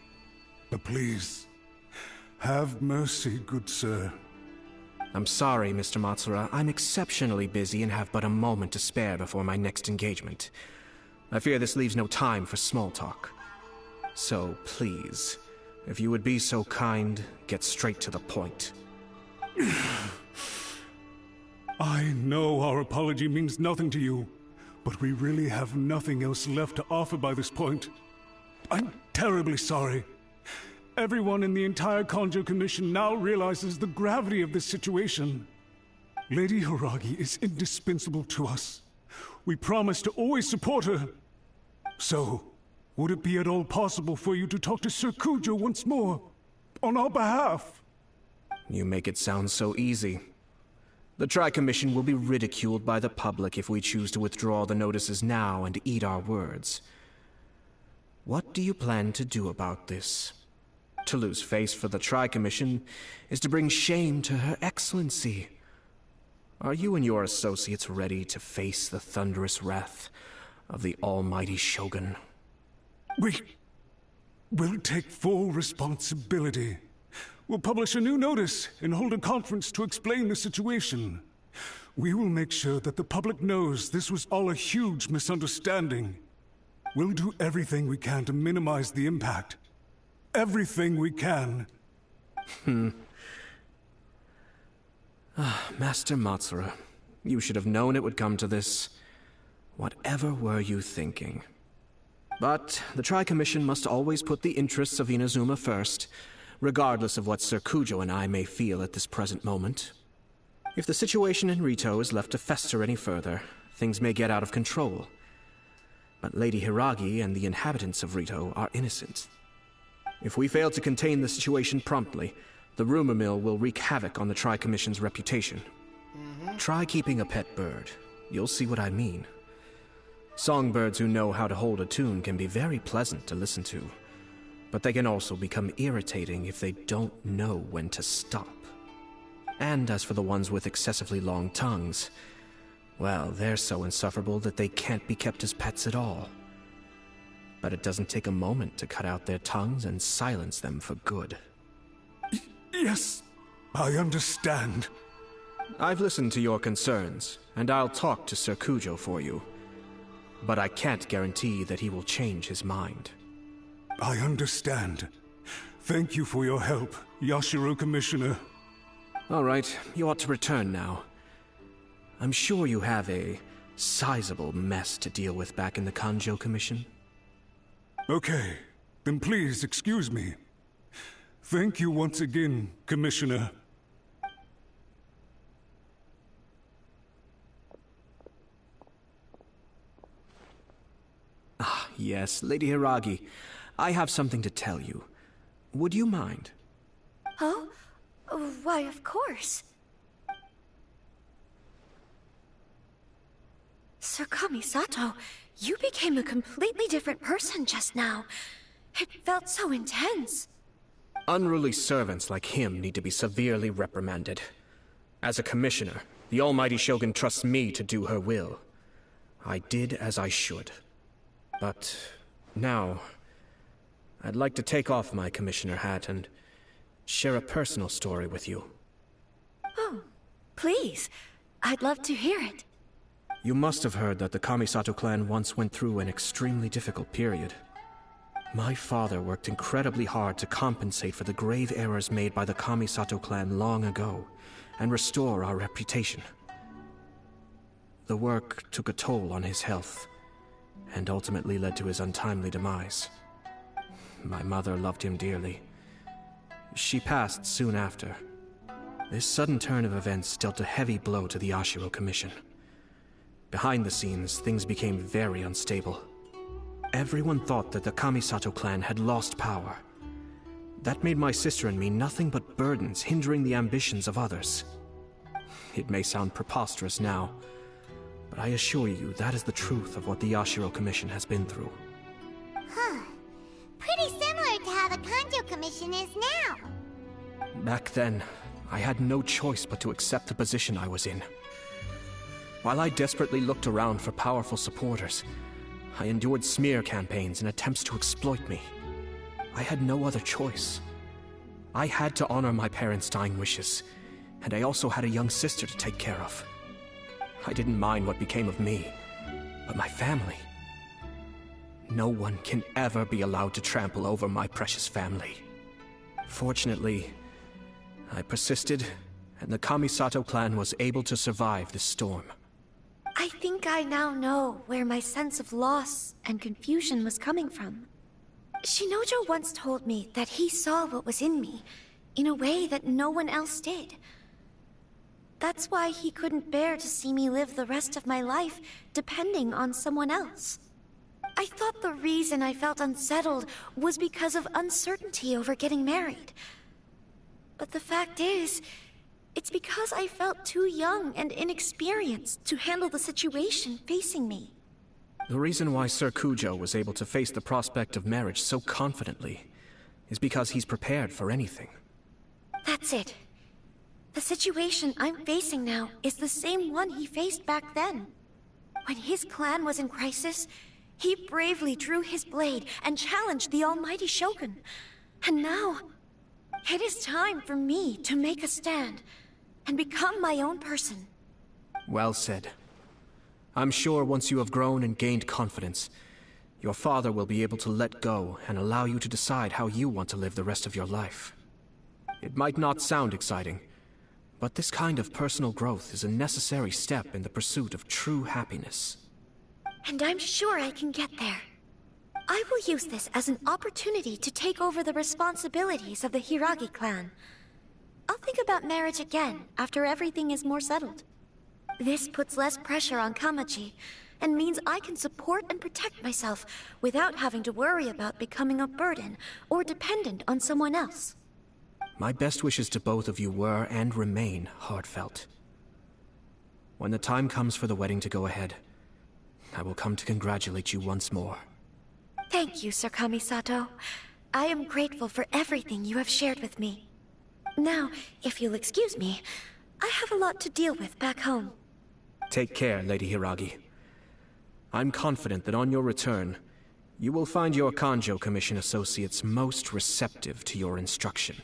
But please, have mercy, good sir. I'm sorry, Mr. Matsura. I'm exceptionally busy and have but a moment to spare before my next engagement. I fear this leaves no time for small talk. So, please, if you would be so kind, get straight to the point. I know our apology means nothing to you, but we really have nothing else left to offer by this point. I'm terribly sorry. Everyone in the entire Kanjo Commission now realizes the gravity of this situation. Lady Hiragi is indispensable to us. We promise to always support her. So, would it be at all possible for you to talk to Sir Kujo once more, on our behalf? You make it sound so easy. The Tri-Commission will be ridiculed by the public if we choose to withdraw the notices now and eat our words. What do you plan to do about this? To lose face for the Tri-Commission is to bring shame to Her Excellency. Are you and your associates ready to face the thunderous wrath of the almighty Shogun? We'll take full responsibility. We'll publish a new notice and hold a conference to explain the situation. We will make sure that the public knows this was all a huge misunderstanding. We'll do everything we can to minimize the impact. Everything we can. Master Matsura, you should have known it would come to this. Whatever were you thinking? But the Tri-Commission must always put the interests of Inazuma first, regardless of what Sir Kujo and I may feel at this present moment. If the situation in Rito is left to fester any further, things may get out of control. But Lady Hiragi and the inhabitants of Rito are innocent. If we fail to contain the situation promptly, the rumor mill will wreak havoc on the Tri-Commission's reputation. Try keeping a pet bird. You'll see what I mean. Songbirds who know how to hold a tune can be very pleasant to listen to, but they can also become irritating if they don't know when to stop. And as for the ones with excessively long tongues, well, they're so insufferable that they can't be kept as pets at all. But it doesn't take a moment to cut out their tongues and silence them for good. Yes, I understand. I've listened to your concerns, and I'll talk to Sir Kujo for you. But I can't guarantee that he will change his mind. I understand. Thank you for your help, Yashiro Commissioner. All right, you ought to return now. I'm sure you have a sizable mess to deal with back in the Kanjo Commission. Okay, then please excuse me. Thank you once again, Commissioner. Ah, yes, Lady Hiragi. I have something to tell you. Would you mind? Oh? Why, of course. Sir Kamisato, you became a completely different person just now. It felt so intense. Unruly servants like him need to be severely reprimanded. As a commissioner, the almighty Shogun trusts me to do her will. I did as I should. But now, I'd like to take off my commissioner hat and share a personal story with you. Oh, please. I'd love to hear it. You must have heard that the Kamisato clan once went through an extremely difficult period. My father worked incredibly hard to compensate for the grave errors made by the Kamisato clan long ago, and restore our reputation. The work took a toll on his health, and ultimately led to his untimely demise. My mother loved him dearly. She passed soon after. This sudden turn of events dealt a heavy blow to the Yashiro Commission. Behind the scenes, things became very unstable. Everyone thought that the Kamisato clan had lost power. That made my sister and me nothing but burdens, hindering the ambitions of others. It may sound preposterous now, but I assure you that is the truth of what the Yashiro Commission has been through. Huh. Pretty similar to how the Kanjo Commission is now. Back then, I had no choice but to accept the position I was in. While I desperately looked around for powerful supporters, I endured smear campaigns and attempts to exploit me. I had no other choice. I had to honor my parents' dying wishes, and I also had a young sister to take care of. I didn't mind what became of me, but my family. No one can ever be allowed to trample over my precious family. Fortunately, I persisted, and the Kamisato clan was able to survive this storm. I think I now know where my sense of loss and confusion was coming from. Shinojo once told me that he saw what was in me in a way that no one else did. That's why he couldn't bear to see me live the rest of my life depending on someone else. I thought the reason I felt unsettled was because of uncertainty over getting married. But the fact is, it's because I felt too young and inexperienced to handle the situation facing me. The reason why Sir Kujo was able to face the prospect of marriage so confidently is because he's prepared for anything. That's it. The situation I'm facing now is the same one he faced back then. When his clan was in crisis, he bravely drew his blade and challenged the almighty Shogun. And now, it is time for me to make a stand and become my own person. Well said. I'm sure once you have grown and gained confidence, your father will be able to let go and allow you to decide how you want to live the rest of your life. It might not sound exciting, but this kind of personal growth is a necessary step in the pursuit of true happiness. And I'm sure I can get there. I will use this as an opportunity to take over the responsibilities of the Hiragi clan. I'll think about marriage again after everything is more settled. This puts less pressure on Kamaji, and means I can support and protect myself without having to worry about becoming a burden or dependent on someone else. My best wishes to both of you were and remain heartfelt. When the time comes for the wedding to go ahead, I will come to congratulate you once more. Thank you, Sir Kamisato. I am grateful for everything you have shared with me. Now, if you'll excuse me, I have a lot to deal with back home. Take care, Lady Hiragi. I'm confident that on your return, you will find your Kanjo Commission associates most receptive to your instruction.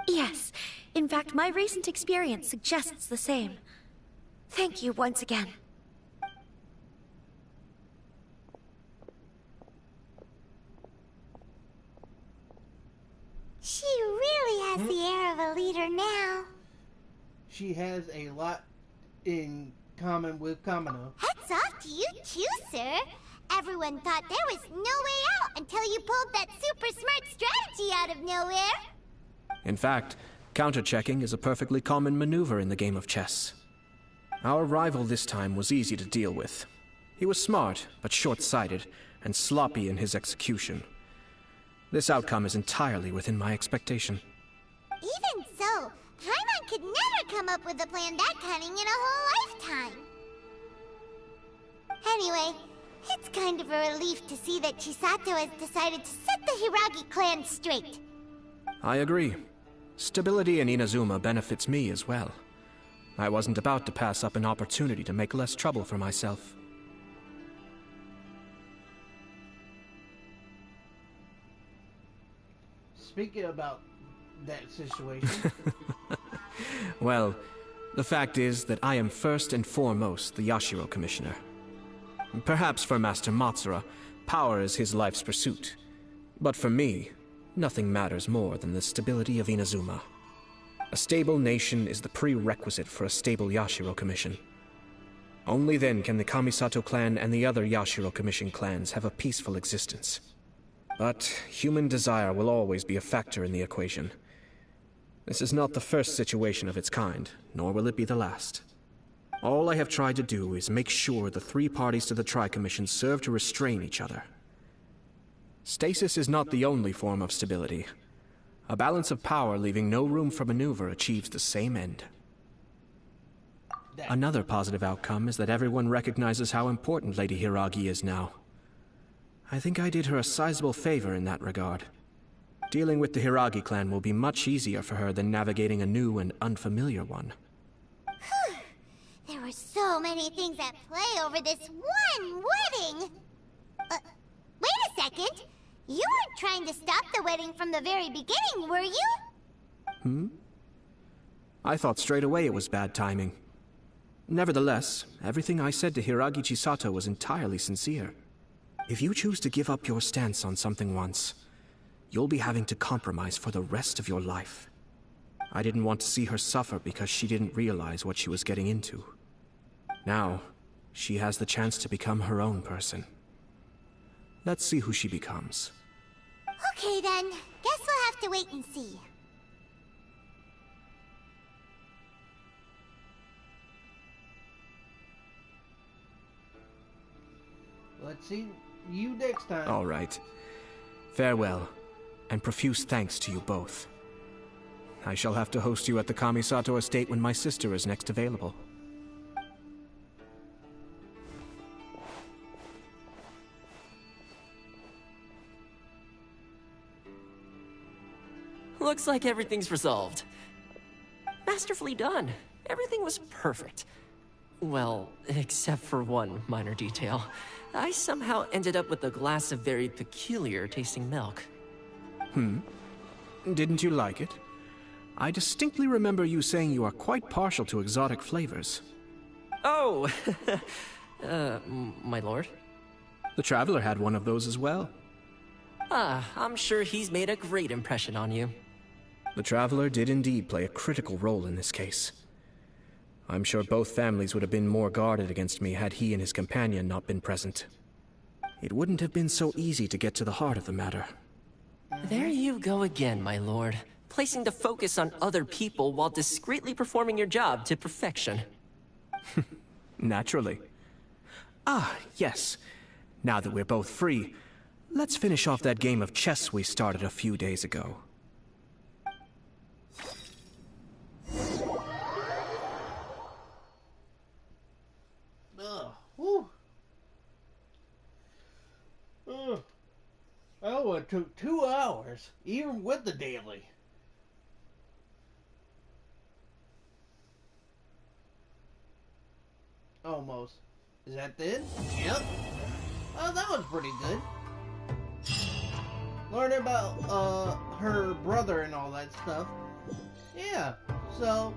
Yes, in fact, my recent experience suggests the same. Thank you once again. She really has the air of a leader now. She has a lot in common with Kamino. Hats off to you too, sir. Everyone thought there was no way out until you pulled that super smart strategy out of nowhere. In fact, counter-checking is a perfectly common maneuver in the game of chess. Our rival this time was easy to deal with. He was smart, but short-sighted, and sloppy in his execution. This outcome is entirely within my expectation. Even so, Paimon could never come up with a plan that cunning in a whole lifetime. Anyway, it's kind of a relief to see that Chisato has decided to set the Hiragi clan straight. I agree. Stability in Inazuma benefits me as well. I wasn't about to pass up an opportunity to make less trouble for myself. Speaking about that situation... Well, the fact is that I am first and foremost the Yashiro Commissioner. Perhaps for Master Matsura, power is his life's pursuit. But for me, nothing matters more than the stability of Inazuma. A stable nation is the prerequisite for a stable Yashiro Commission. Only then can the Kamisato clan and the other Yashiro Commission clans have a peaceful existence. But human desire will always be a factor in the equation. This is not the first situation of its kind, nor will it be the last. All I have tried to do is make sure the three parties to the Tri-Commission serve to restrain each other. Stasis is not the only form of stability. A balance of power leaving no room for maneuver achieves the same end. Another positive outcome is that everyone recognizes how important Lady Hiragi is now. I think I did her a sizable favor in that regard. Dealing with the Hiragi clan will be much easier for her than navigating a new and unfamiliar one. There were so many things at play over this one wedding! Wait a second! You weren't trying to stop the wedding from the very beginning, were you? I thought straight away it was bad timing. Nevertheless, everything I said to Hiragi Chisato was entirely sincere. If you choose to give up your stance on something once, you'll be having to compromise for the rest of your life. I didn't want to see her suffer because she didn't realize what she was getting into. Now, she has the chance to become her own person. Let's see who she becomes. Okay then, guess we'll have to wait and see. Let's see you next time. All right. Farewell, and profuse thanks to you both. I shall have to host you at the Kamisato estate when my sister is next available. Looks like everything's resolved. Masterfully done. Everything was perfect. Well, except for one minor detail. I somehow ended up with a glass of very peculiar tasting milk. Didn't you like it? I distinctly remember you saying you are quite partial to exotic flavors. Oh, my lord? The Traveler had one of those as well. I'm sure he's made a great impression on you. The Traveler did indeed play a critical role in this case. I'm sure both families would have been more guarded against me had he and his companion not been present. It wouldn't have been so easy to get to the heart of the matter. There you go again, my lord. Placing the focus on other people while discreetly performing your job to perfection. Naturally. Yes. Now that we're both free, let's finish off that game of chess we started a few days ago. Oh, it took 2 hours, even with the daily. Almost. Is that it? Yep. Oh, that was pretty good. Learning about her brother and all that stuff. Yeah. So,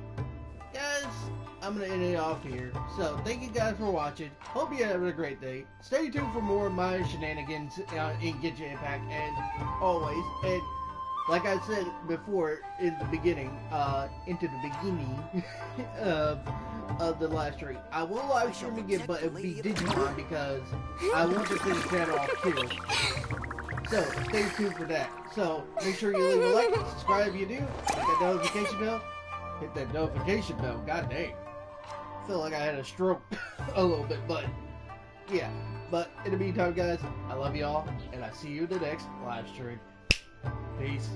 guys, I'm gonna end it off here. So, thank you guys for watching. Hope you have a great day. Stay tuned for more of my shenanigans in Genshin Impact, and always, and like I said before in the beginning, into the beginning of the last stream, I will live stream again, but it will be Digimon because I want to finish that off too. So, stay tuned for that. So, make sure you leave a like, subscribe if you do, hit that notification bell. Hit that notification bell, god dang. I feel like I had a stroke a little bit, but yeah. But in the meantime, guys, I love y'all, and I see you in the next live stream. Peace.